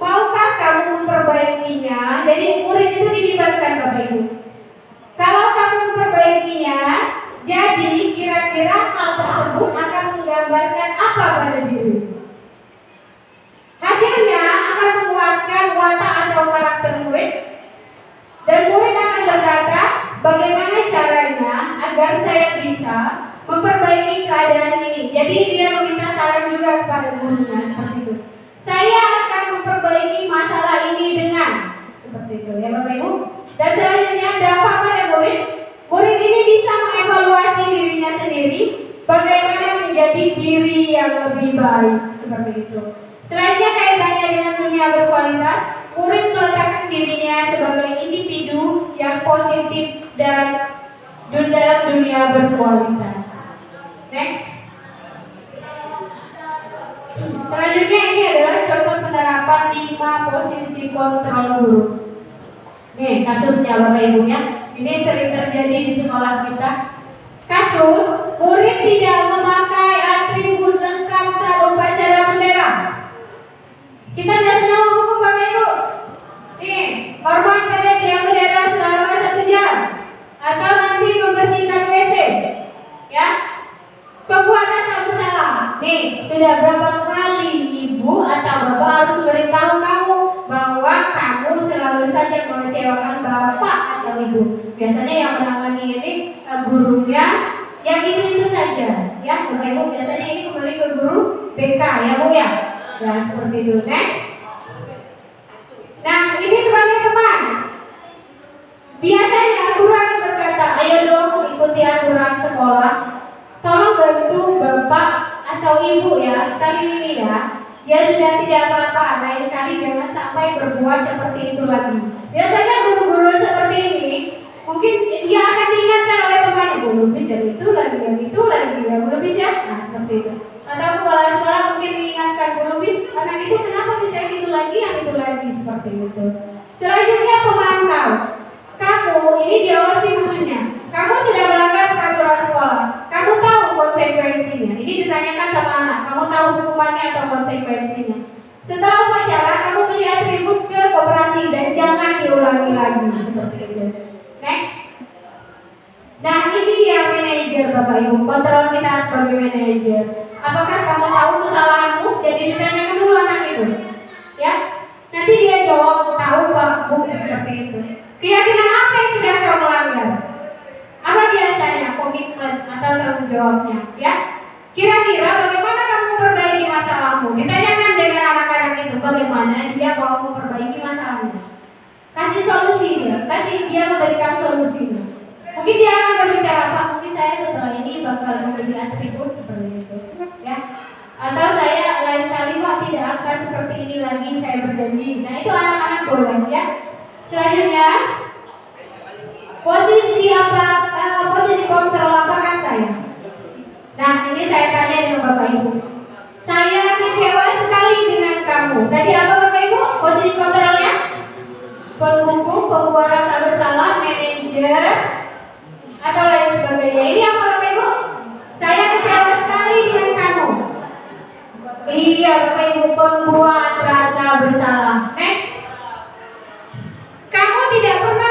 maukah kamu memperbaikinya? Jadi murid itu dilibatkan Bapak Ibu. Kalau kamu memperbaikinya, jadi kira-kira hal tersebut akan menggambarkan apa pada diri? Hasilnya akan menguatkan watak atau karakter murid. Dan murid akan berkata, bagaimana caranya agar saya bisa memperbaiki keadaan ini. Jadi dia meminta saran juga kepada gurunya seperti itu. Saya akan memperbaiki masalah ini dengan seperti itu ya Bapak Ibu. Dan selanjutnya dampak pada murid. Murid ini bisa mengevaluasi dirinya sendiri, bagaimana menjadi diri yang lebih baik seperti itu. Selanjutnya kaitannya dengan dunia berkualitas, murid meletakkan dirinya sebagai individu yang positif dan dalam dunia berkualitas. Next. Selanjutnya ini adalah contoh penerapan 5 posisi kontrol guru. Nih kasusnya Bapak Ibu ya. Ini sering terjadi di sekolah kita. Kasus murid tidak memakai atribut lengkap saat upacara bendera. Kita sudah senang buku Bapak Ibu. Nih, hormat pada tiang bendera selama 1 jam. Atau nanti membersihkan WC. Ya. Pembuatan selalu salah. Nih, sudah berapa kali ibu atau bapak harus memberitahu kamu bahwa kamu selalu saja mengecewakan bapak atau ibu. Biasanya yang menangani ini gurunya yang itu saja. Ya, Bapak Ibu biasanya ini kembali ke guru BK ya Bu ya. Ya seperti itu. Next. Nah, ini sebagai teman. Biasanya guru akan berkata, ayo dong ikuti aturan sekolah. Tolong bantu bapak atau ibu ya, kali ini ya. Dia sudah tidak apa-apa, lain kali jangan sampai berbuat seperti itu lagi. Biasanya guru-guru seperti ini, mungkin dia akan diingatkan oleh temannya, belum bisa itu lagi, yang itu lagi, yang belum bisa. Nah seperti itu. Atau kepala sekolah mungkin mengingatkan belum bisa, anak itu kenapa bisa itu lagi, yang itu lagi, seperti itu. Selanjutnya pemantau. Kamu ini diawasi musuhnya. Kamu sudah melanggar peraturan sekolah. Kamu tahu konsekuensinya. Ini ditanyakan sama anak. Kamu tahu hukumannya atau konsekuensinya. Setelah upacara, kamu beli atribut ke koperasi dan jangan diulangi lagi. Seperti itu. Next. Nah ini dia manajer Bapak Ibu. Kontrol kita sebagai manajer. Apakah kamu tahu kesalahanmu? Jadi ditanyakan dulu anak itu. Ya. Nanti dia jawab tahu Pak Bu seperti itu. Keyakinan apa yang sudah kamu langgar? Apa biasanya komitmen atau tanggung jawabnya? Ya, kira-kira bagaimana kamu memperbaiki masalahmu? Ditanyakan dengan anak-anak itu bagaimana dia mau memperbaiki masalahmu. Kasih solusinya, kasih dia memberikan solusinya. Mungkin dia akan berbicara Pak, mungkin saya setelah ini bakal membeli atribut seperti itu, ya. Atau saya lain kali Pak tidak akan seperti ini lagi, saya berjanji. Nah itu anak-anak boleh ya. Selanjutnya posisi apa? Posisi kontrol apakah saya? Nah ini saya tanya dengan Bapak Ibu. Saya kecewa sekali dengan kamu. Tadi apa Bapak Ibu? Posisi kontrolnya? Penghukum, pembuat rasa bersalah, manajer, atau lain sebagainya. Ini apa Bapak Ibu? Saya kecewa sekali dengan kamu. Iya Bapak Ibu, pembuat rasa bersalah. Next. Kamu tidak pernah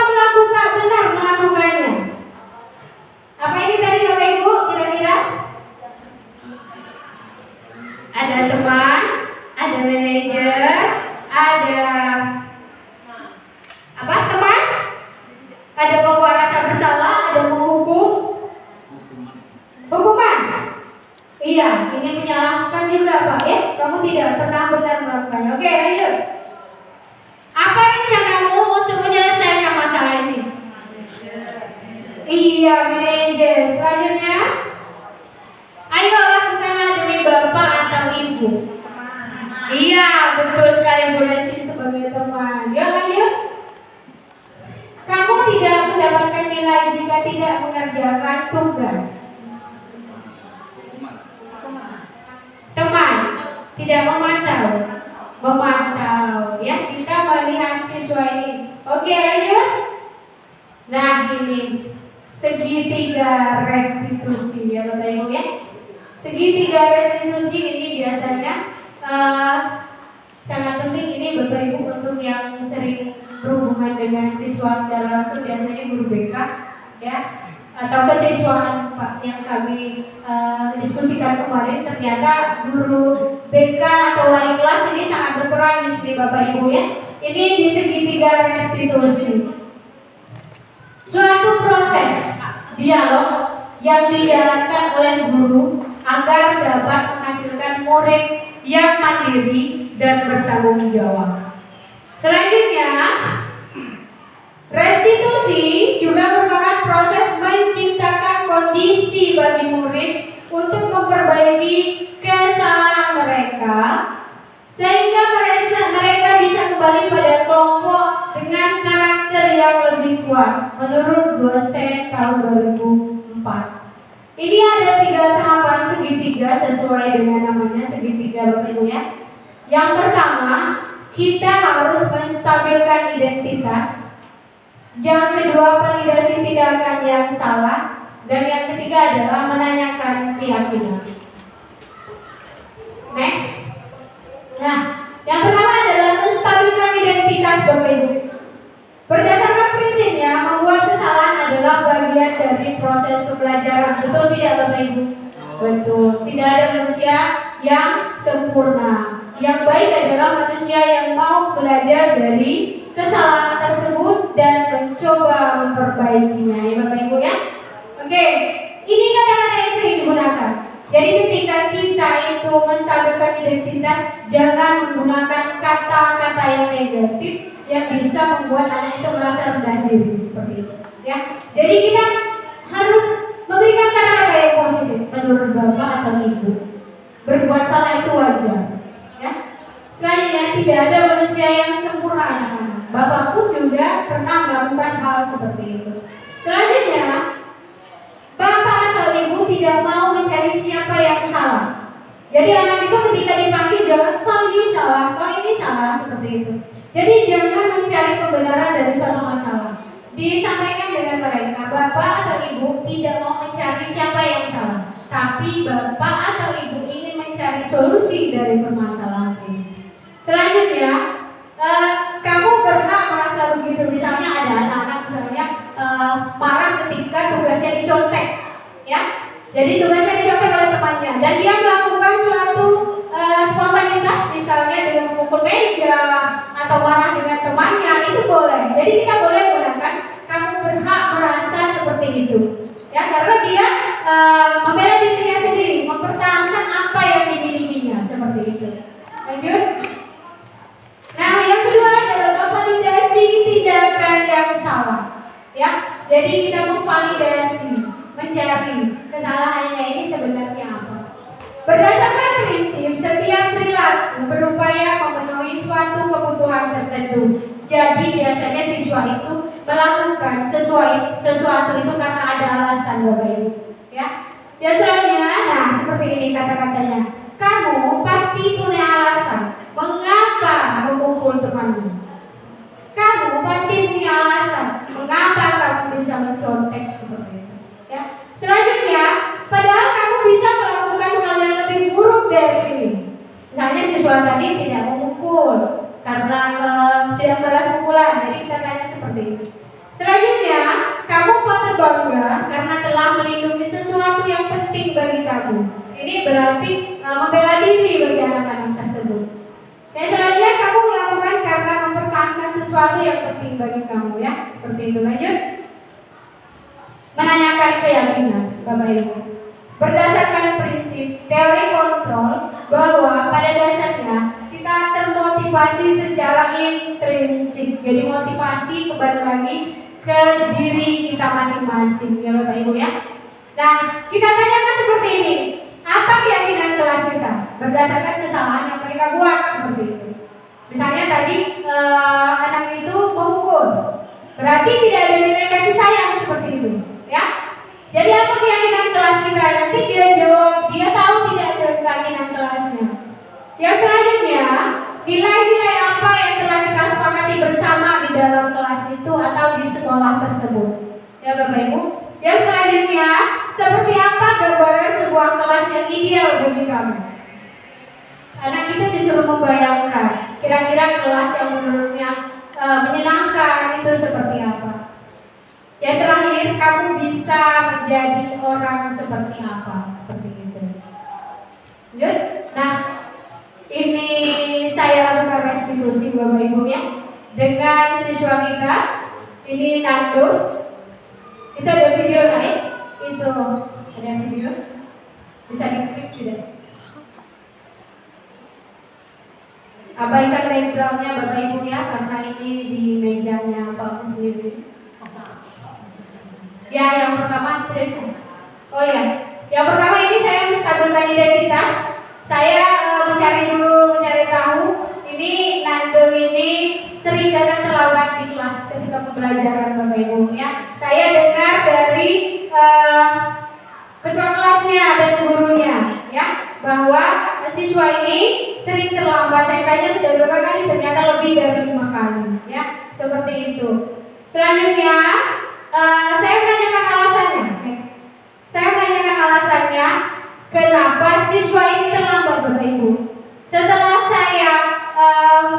benar melakukannya. Apa ini tadi Bapak Ibu kira-kira? Ada teman, ada manajer, ada apa teman? Ada pembuat rasa bersalah, ada penghukum, Iya, ini menyalahkan juga Pak ya. Kamu tidak pernah benar melakukannya. Oke, lanjut. Apa rencanamu untuk menyelesaikan masalah ini? Iya, manajer. Selanjutnya, ayo lakukanlah demi bapak atau ibu. Iya, betul sekali Bu Nancy sebagai teman. Ya, lanjut. Kamu tidak mendapatkan nilai jika tidak mengerjakan tugas. Teman, tidak memantau ya, kita melihat siswa ini. Oke, lanjut. Nah, ini segitiga restitusi ya Bapak Ibu ya. Segitiga restitusi ini biasanya sangat penting ini Bapak Ibu untuk yang sering berhubungan dengan siswa secara langsung, biasanya guru BK ya, atau kesiswaan Pak yang kami diskusikan kemarin. Ternyata guru BK atau wali kelas ini sangat berperan di sini Bapak Ibu ya. Ini di segitiga restitusi, suatu proses dialog yang dijalankan oleh guru agar dapat menghasilkan murid yang mandiri dan bertanggung jawab. Selanjutnya, restitusi juga merupakan proses menciptakan kondisi bagi murid untuk memperbaiki kesalahan mereka, sehingga mereka bisa kembali pada kelompok dengan karakter yang lebih kuat menurut dosen tahun 2004. Ini ada 3 tahapan segitiga sesuai dengan namanya segitiga Bapak Ibu ya. Yang pertama, kita harus menstabilkan identitas. Yang kedua, validasi tindakan yang salah. Dan yang ketiga adalah menanyakan keyakinan. Next. Nah, yang pertama adalah menstabilkan identitas Bapak Ibu. Berdasarkan prinsipnya, membuat kesalahan adalah bagian dari proses pembelajaran. Betul tidak Bapak Ibu? Betul. Tidak ada manusia yang sempurna. Yang baik adalah manusia yang mau belajar dari kesalahan tersebut dan mencoba memperbaikinya. Ya Bapak Ibu ya. Oke, ini kata-kata yang sering digunakan. Jadi ketika kita itu menstabilkan identitas, jangan menggunakan kata-kata yang negatif yang bisa membuat anak itu merasa rendah diri seperti itu. Ya, jadi kita harus memberikan kata-kata yang positif menurut bapak atau ibu. Berbuat salah itu wajar. Ya, selanjutnya tidak ada manusia yang sempurna. Bapak pun juga pernah melakukan hal seperti itu. Selanjutnya, bapak atau ibu tidak mau mencari siapa yang salah. Jadi anak itu ketika dipanggil jangan kau ini salah seperti itu. Jadi jangan mencari pembenaran dari suatu masalah. Disampaikan dengan mereka, bapak atau ibu tidak mau mencari siapa yang salah, tapi bapak atau ibu ingin mencari solusi dari permasalahan ini. Selanjutnya, kamu berhak merasa begitu. Misalnya ada anak-anak misalnya marah ketika tugasnya dicontek, ya. Jadi tugasnya dicontek oleh temannya dan dia melakukan suatu spontanitas, misalnya dengan memukul meja atau marah dengan temannya, itu boleh. Jadi kita boleh menggunakan kamu berhak merasa seperti itu, ya, karena dia membela dirinya sendiri, mempertahankan apa yang dimilikinya seperti itu. Lanjut. Nah, yang kedua adalah validasi tindakan yang salah, ya. Jadi kita memvalidasi, mencari kesalahannya ini sebenarnya apa. Berdasarkan prinsip, setiap perilaku berupaya memenuhi suatu kebutuhan tertentu. Jadi biasanya siswa itu melakukan sesuatu itu karena ada alasan Bapak Ibu, ya. Dan selanjutnya, nah seperti ini kata-katanya. Kamu pasti punya alasan mengapa memukul temanmu. Kamu pasti punya alasan mengapa kamu bisa mencontek seperti itu, ya. Selanjutnya, padahal kamu bisa melakukan hal yang lebih buruk dari ini. Misalnya siswa tadi tidak memukul karena tidak balas pukulan, jadi kita tanya seperti itu. Selanjutnya, kamu patut bangga karena telah melindungi sesuatu yang penting bagi kamu. Ini berarti membela diri bagi anak-anak tersebut. Dan selanjutnya, kamu melakukan karena mempertahankan sesuatu yang penting bagi kamu, ya. Seperti itu. Lanjut. Menanyakan keyakinan, Bapak Ibu. berdasarkan prinsip teori kontrol bahwa pada dasarnya kita termotivasi secara intrinsik. Jadi motivasi kembali lagi ke diri kita masing-masing, ya Bapak Ibu ya. Nah, kita tanyakan seperti ini, apa keyakinan kelas kita berdasarkan kesalahan yang mereka buat seperti itu. Misalnya tadi anak itu memukul, berarti tidak ada nilai kasih sayang seperti itu, ya. Jadi apa keyakinan kelas kita? Nanti dia jawab, dia tahu tidak ada keyakinan kelasnya. Yang selanjutnya, nilai-nilai apa yang telah kita sepakati bersama di dalam kelas itu atau di sekolah tersebut, ya Bapak Ibu. Yang selanjutnya, seperti apa gambaran sebuah kelas yang ideal bagi kamu? Anak kita disuruh membayangkan kira-kira kelas yang menurutnya menyenangkan itu seperti apa. Yang terakhir, kamu bisa menjadi orang seperti apa? Seperti itu. Good? Nah, ini saya lakukan restitusi Bapak Ibu ya dengan siswa kita. Ini Nando. Itu ada video naik. Itu ada video. Bisa diklik tidak? Abaikan backgroundnya Bapak Ibu ya, karena ini di mejanya Pak sendiri. Ya, yang pertama terus. Oh ya, yang pertama ini saya menstabilkan identitas. Saya mencari tahu. Ini Nando ini sering datang terlambat di kelas ketika pembelajaran Bapak Ibu ya. Saya dengar dari ketua kelasnya dan gurunya ya bahwa siswa ini sering terlambat. Saya tanya sudah berapa kali, ternyata lebih dari 5 kali ya. Seperti itu. Selanjutnya saya menanyakan alasannya. Saya menanyakan alasannya kenapa siswa ini terlambat Bapak Ibu. Setelah saya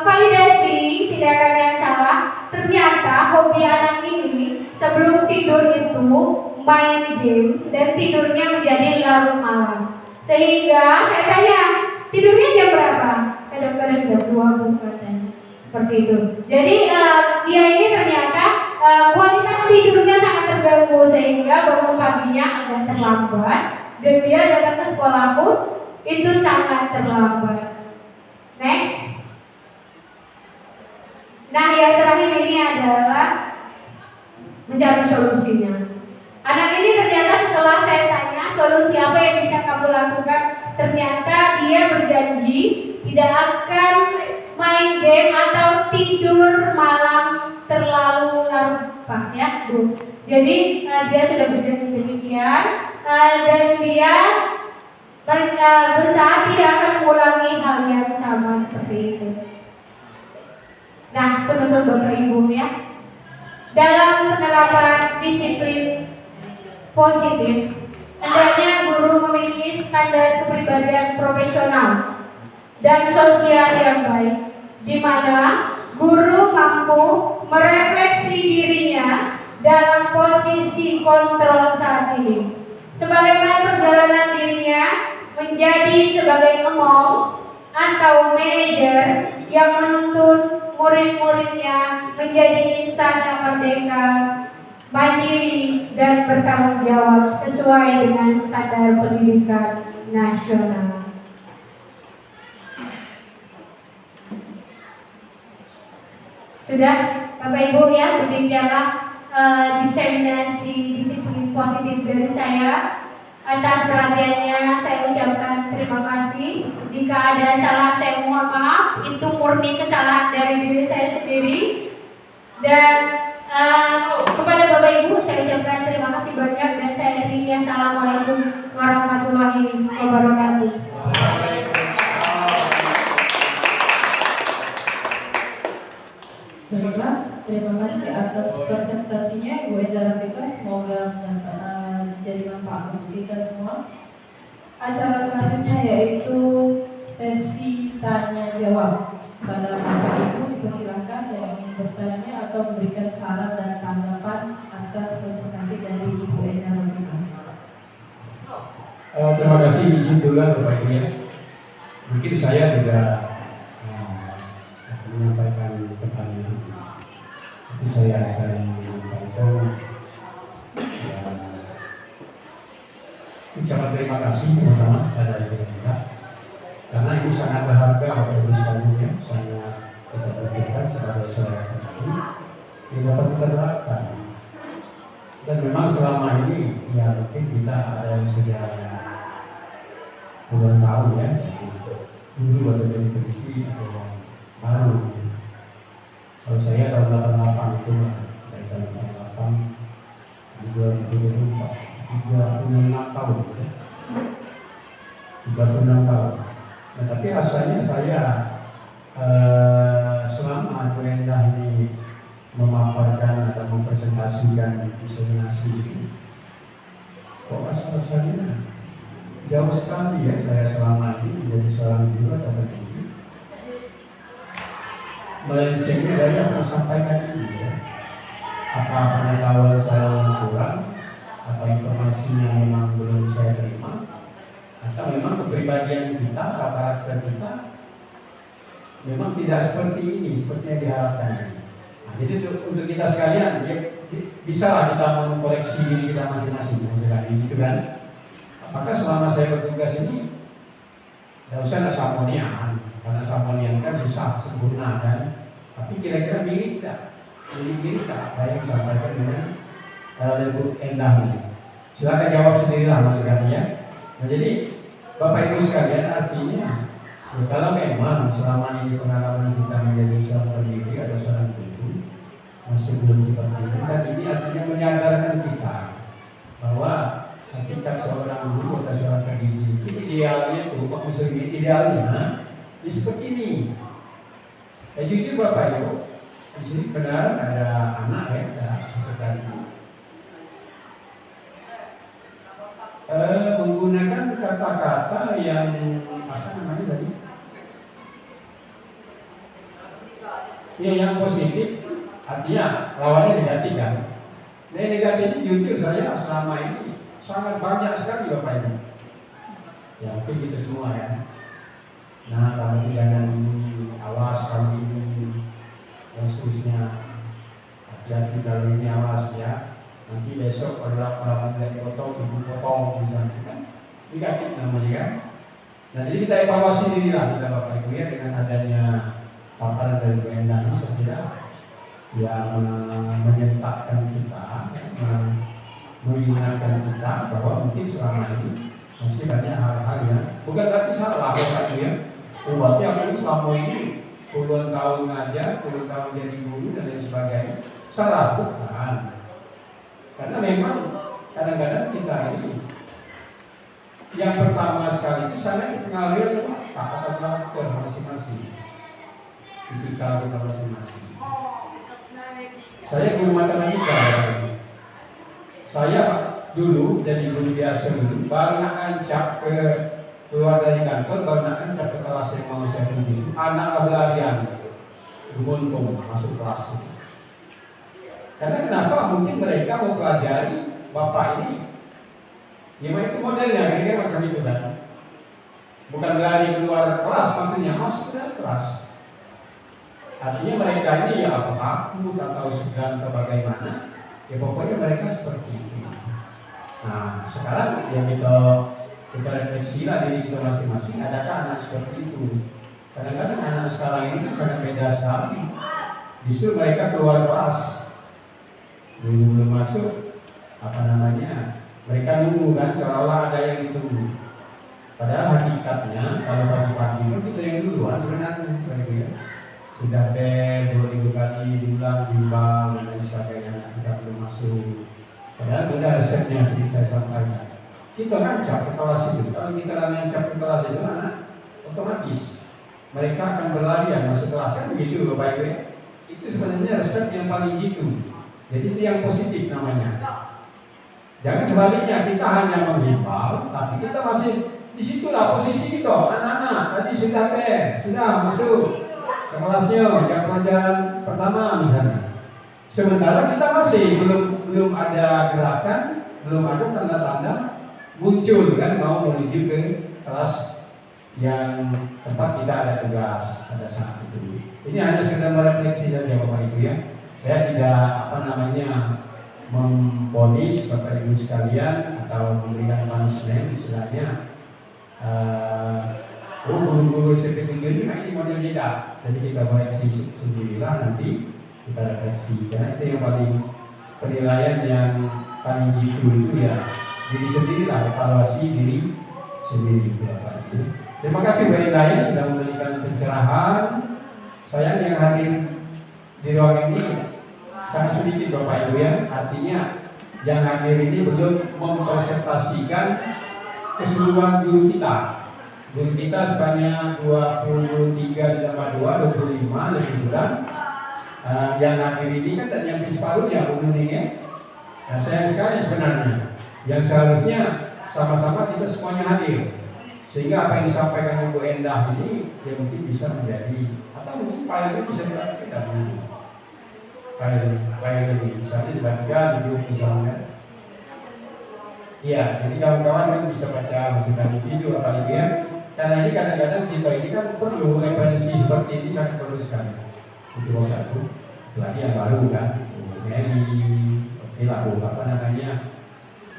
validasi tindakan yang salah, ternyata hobi anak ini sebelum tidur itu main game dan tidurnya menjadi larut malam. Sehingga saya tanya, tidurnya jam berapa? Kadang-kadang jam 2 katanya. Seperti itu. Jadi dia ini ternyata kualitas tidurnya sangat terganggu sehingga bangun paginya agak terlambat dan dia datang ke sekolah pun itu sangat terlambat. Next. Nah, yang terakhir ini adalah mencari solusinya. Anak ini ternyata setelah saya tanya solusi apa yang bisa kamu lakukan, ternyata dia berjanji tidak akan main game atau tidur malam terlalu larut Pak ya Bu. Jadi dia sudah berjanji demikian dan dia berusaha tidak akan mengulangi hal yang sama seperti itu. Nah, penutup Bapak Ibu ya, dalam penerapan disiplin positif, hendaknya guru memiliki standar kepribadian profesional dan sosial yang baik, di mana guru mampu merefleksi dirinya dalam posisi kontrol saat ini, sebagaimana perjalanan dirinya menjadi sebagai emong atau manajer yang menuntut murid-muridnya menjadi insan yang merdeka, mandiri dan bertanggung jawab sesuai dengan standar pendidikan nasional. Sudah Bapak Ibu ya, demikianlah diseminasi disiplin positif dari saya. Atas perhatiannya saya ucapkan terima kasih. Jika ada salah saya mohon maaf, itu murni kesalahan dari diri saya sendiri. Dan kepada Bapak Ibu saya ucapkan terima kasih banyak dan saya akhiri. Assalamualaikum warahmatullahi wabarakatuh. Baiklah, terima kasih atas presentasinya Ibu Enda Rafika. Semoga jadi manfaat untuk kita semua. Acara selanjutnya yaitu sesi tanya jawab. Pada Bapak Ibu dipersilakan yang ingin bertanya atau memberikan saran dan tanggapan atas presentasi dari Ibu Enda Rafika. Terima kasih, izin duluan Bapak Ibu ya. Mungkin saya juga menyampaikan pertanyaan. Tapi saya akan menyampaikan ucapan terima kasih pertama kepada Ibu Enda, karena ini sangat berharga Bapak Ibu sekalian ya, sangat kita berterima sebagai saudara kami yang dapat kita terapkan. Dan memang selama ini ya mungkin kita ada yang sudah puluhan tahun ya, dulu ada jadi polisi atau yang baru. Kalau saya tahun 88 itu dari tahun 88 juga 36 tahun ya. 36 tahun. Nah, tapi rasanya saya selama Bu Endah ini memaparkan atau mempresentasikan diseminasi ini, kok rasanya jauh sekali ya saya selama ini menjadi seorang guru atau pendidik melencengnya dari yang saya sampaikan ini ya. Apa pengetahuan saya yang kurang, apa informasi yang memang belum saya terima, atau memang kepribadian kita, karakter kita memang tidak seperti ini, seperti yang diharapkan. Nah, jadi untuk kita sekalian, ya, bisa lah kita mengkoreksi diri kita masing-masing, gitu kan? Maka selama saya bertugas ini, tidak usah nggak samonian, karena samonian kan susah sempurna kan. Tapi kira-kira mirip tak? Mirip tak? Saya yang sampaikan dengan Ibu Endah ini. Silakan jawab sendirilah maksudnya ya. Nah, jadi Bapak Ibu sekalian, artinya kalau memang selama ini pengalaman kita menjadi seorang pendidik atau seorang guru masih belum seperti itu, dan ini artinya menyadarkan kita bahwa ketika seorang guru atau seorang pendidik itu idealnya itu, kok misalnya idealnya ya seperti ini. Ya jujur Bapak Ibu, di sini benar ada anak ya, ada sekali menggunakan kata-kata yang apa namanya tadi? Ya yang positif, artinya lawannya negatif kan. Nah negatif ini jujur saya selama ini sangat banyak sekali Bapak Ibu. Ya mungkin kita semua ya. Nah kalau jangan ini, awas kalau ini, dan seterusnya. Hati-hati kalau ini, awas ya. Nanti besok orang-orang tidak dipotong, ibu-potong misalnya kan. Negatif namanya kan. Nah jadi kita evaluasi diri lah kita Bapak Ibu ya, dengan adanya paparan dari Bu Endah ini saya kira yang menyertakan kita, mengingatkan kita bahwa mungkin selama ini masih banyak hal-hal yang bukan berarti salah Bapak Ibu ya. Berarti aku selama ini puluhan tahun ngajar, puluhan tahun jadi guru dan lain sebagainya salah bukan. Karena memang kadang-kadang kita ini yang pertama sekali itu sana dipengaruhi oleh karakter masing-masing, tipikal kita masing-masing. Saya guru matematika. Saya dulu jadi guru biasa dulu, baru nak ancap ke keluar dari kantor, baru nak ancap ke kelas yang mau saya pimpin. Anak berlarian, beruntung masuk kelas. Karena kenapa? Mungkin mereka mau pelajari bapak ini. Ya itu modelnya, mereka macam itu kan. Bukan berlari keluar kelas, maksudnya masuk ke dalam kelas. Artinya mereka ini ya apa takut atau segan atau bagaimana, ya pokoknya mereka seperti itu. Nah sekarang ya kita refleksi lah diri kita masing-masing, adakah anak seperti itu? Kadang-kadang anak sekarang ini kan sangat beda sekali. Justru mereka keluar kelas, belum masuk, apa namanya? Mereka nunggu kan, seolah-olah ada yang ditunggu. Padahal hakikatnya kalau pagi-pagi itu kita yang duluan sebenarnya. Sudah bel 2000 kali diulang, timbang dan lain sebagainya, kita belum masuk. Padahal sudah resepnya seperti saya sampaikan. Kita rancap ke kelas itu. Kalau kita rancap ke kelas itu, anak otomatis mereka akan berlarian masuk kelas kan begitu Bapak Ibu. Itu sebenarnya resep yang paling jitu. Jadi itu yang positif namanya. Jangan sebaliknya kita hanya menghimbau, tapi kita masih di situlah posisi kita. Anak-anak tadi sudah sudah masuk ke kelasnya, yang pelajaran pertama misalnya. Sementara kita masih belum ada gerakan, belum ada tanda-tanda muncul kan mau menuju ke kelas yang tempat kita ada tugas pada saat itu. Ini hanya sekedar merefleksi saja Bapak Ibu ya. Saya tidak apa namanya memponis Bapak Ibu sekalian atau memberikan punishment istilahnya. Guru-guru SMP ini model tidak, jadi kita koreksi sendirilah nanti kita refleksi. Karena itu yang paling penilaian yang paling jitu itu ya diri sendirilah, evaluasi diri sendiri Bapak Ibu. Terima kasih Mbak Indah sudah memberikan pencerahan. Sayang yang hadir di ruang ini sangat sedikit Bapak Ibu ya. Artinya yang hadir ini belum mempresentasikan keseluruhan guru kita. Guru kita sebanyak 23 ditambah 2, 25 lebih kurang. Yang hadir ini kan tak nyampe separuhnya Bu Nuning ya. Nah, sayang sekali sebenarnya. Yang seharusnya sama-sama kita semuanya hadir. Sehingga apa yang disampaikan Ibu Endah ini ya mungkin bisa menjadi atau mungkin pilotnya bisa dilakukan kita dulu. Pilot ini misalnya dibagikan di grup misalnya. Iya, jadi kawan-kawan kan bisa baca masukan video apa lagi ya. Karena ini kadang-kadang kita ini kan perlu referensi seperti ini sangat perlu sekali. Itu satu. Lagi yang baru kan, Mary, oke lah, apa namanya?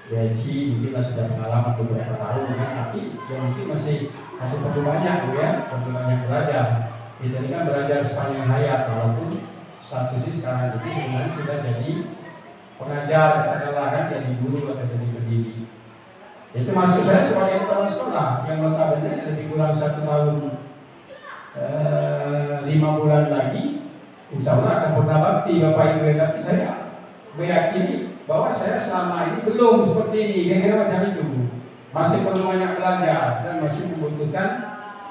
Deci mungkin sudah pengalaman beberapa tahun kan, tapi ya mungkin masih perlu banyak ya, perlu banyak belajar. Kita ini kan belajar sepanjang hayat, walaupun statusnya sekarang ini sebenarnya sudah jadi pengajar, katakanlah kan jadi guru atau jadi pendidik. Itu maksud saya sebagai kepala sekolah yang notabene lebih kurang 1 tahun 5 bulan lagi, insya Allah akan pernah bakti Bapak Ibu. Tapi saya meyakini bahwa saya selama ini belum seperti ini, kira-kira macam itu. Masih perlu banyak belajar dan masih membutuhkan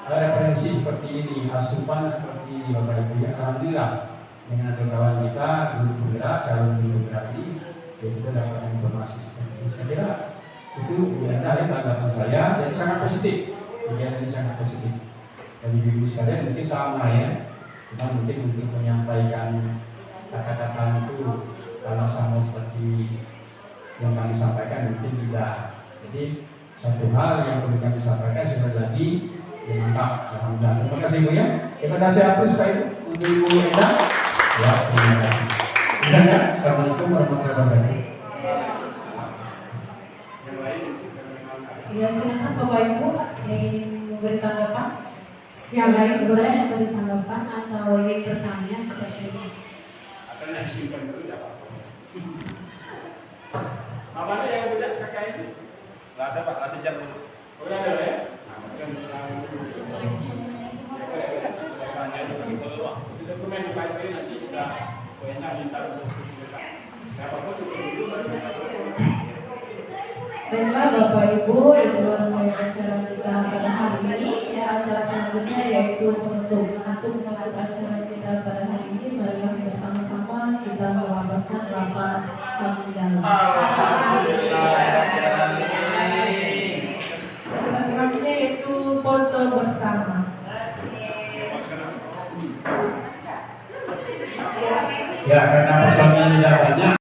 referensi seperti ini, asupan seperti ini Bapak Ibu. Ya, alhamdulillah dengan kawan kita guru penggerak, calon guru penggerak ini, ya kita dapat informasi. Saya kira itu ada tanggapan saya, jadi sangat positif. Kegiatan ini sangat positif. Dari ibu sekalian mungkin sama ya, kita mungkin untuk menyampaikan kata-kata itu kalau sama seperti yang kami sampaikan mungkin tidak. Jadi satu hal yang perlu kami sampaikan sekali lagi, ya mantap, alhamdulillah. Terima kasih Bu ya. Kita kasih hapus Pak Ibu untuk Ibu Endah. Ya, terima kasih. Assalamualaikum warahmatullahi wabarakatuh. Yang lain? Ya silakan Bapak Ibu yang ingin memberi tanggapan. Yang lain boleh memberi tanggapan atau ingin bertanya seperti ini. Akan yang disimpan dulu tidak apa-apa. Namanya yang punya kakak ini? Nggak ada Pak, latihan jam dulu. Oh ya ada ya? Nah, mungkin dokumen di PIP nanti kita enak minta untuk apa-apa juga dulu baru kita. Baiklah Bapak Ibu, itu rangkaian acara kita pada hari ini. Ya, acara selanjutnya yaitu penutup. Untuk menutup acara kita pada hari ini, marilah bersama-sama kita melambangkan lafaz hamdalah. Selanjutnya yaitu foto bersama. Ya, karena personil tidak banyak.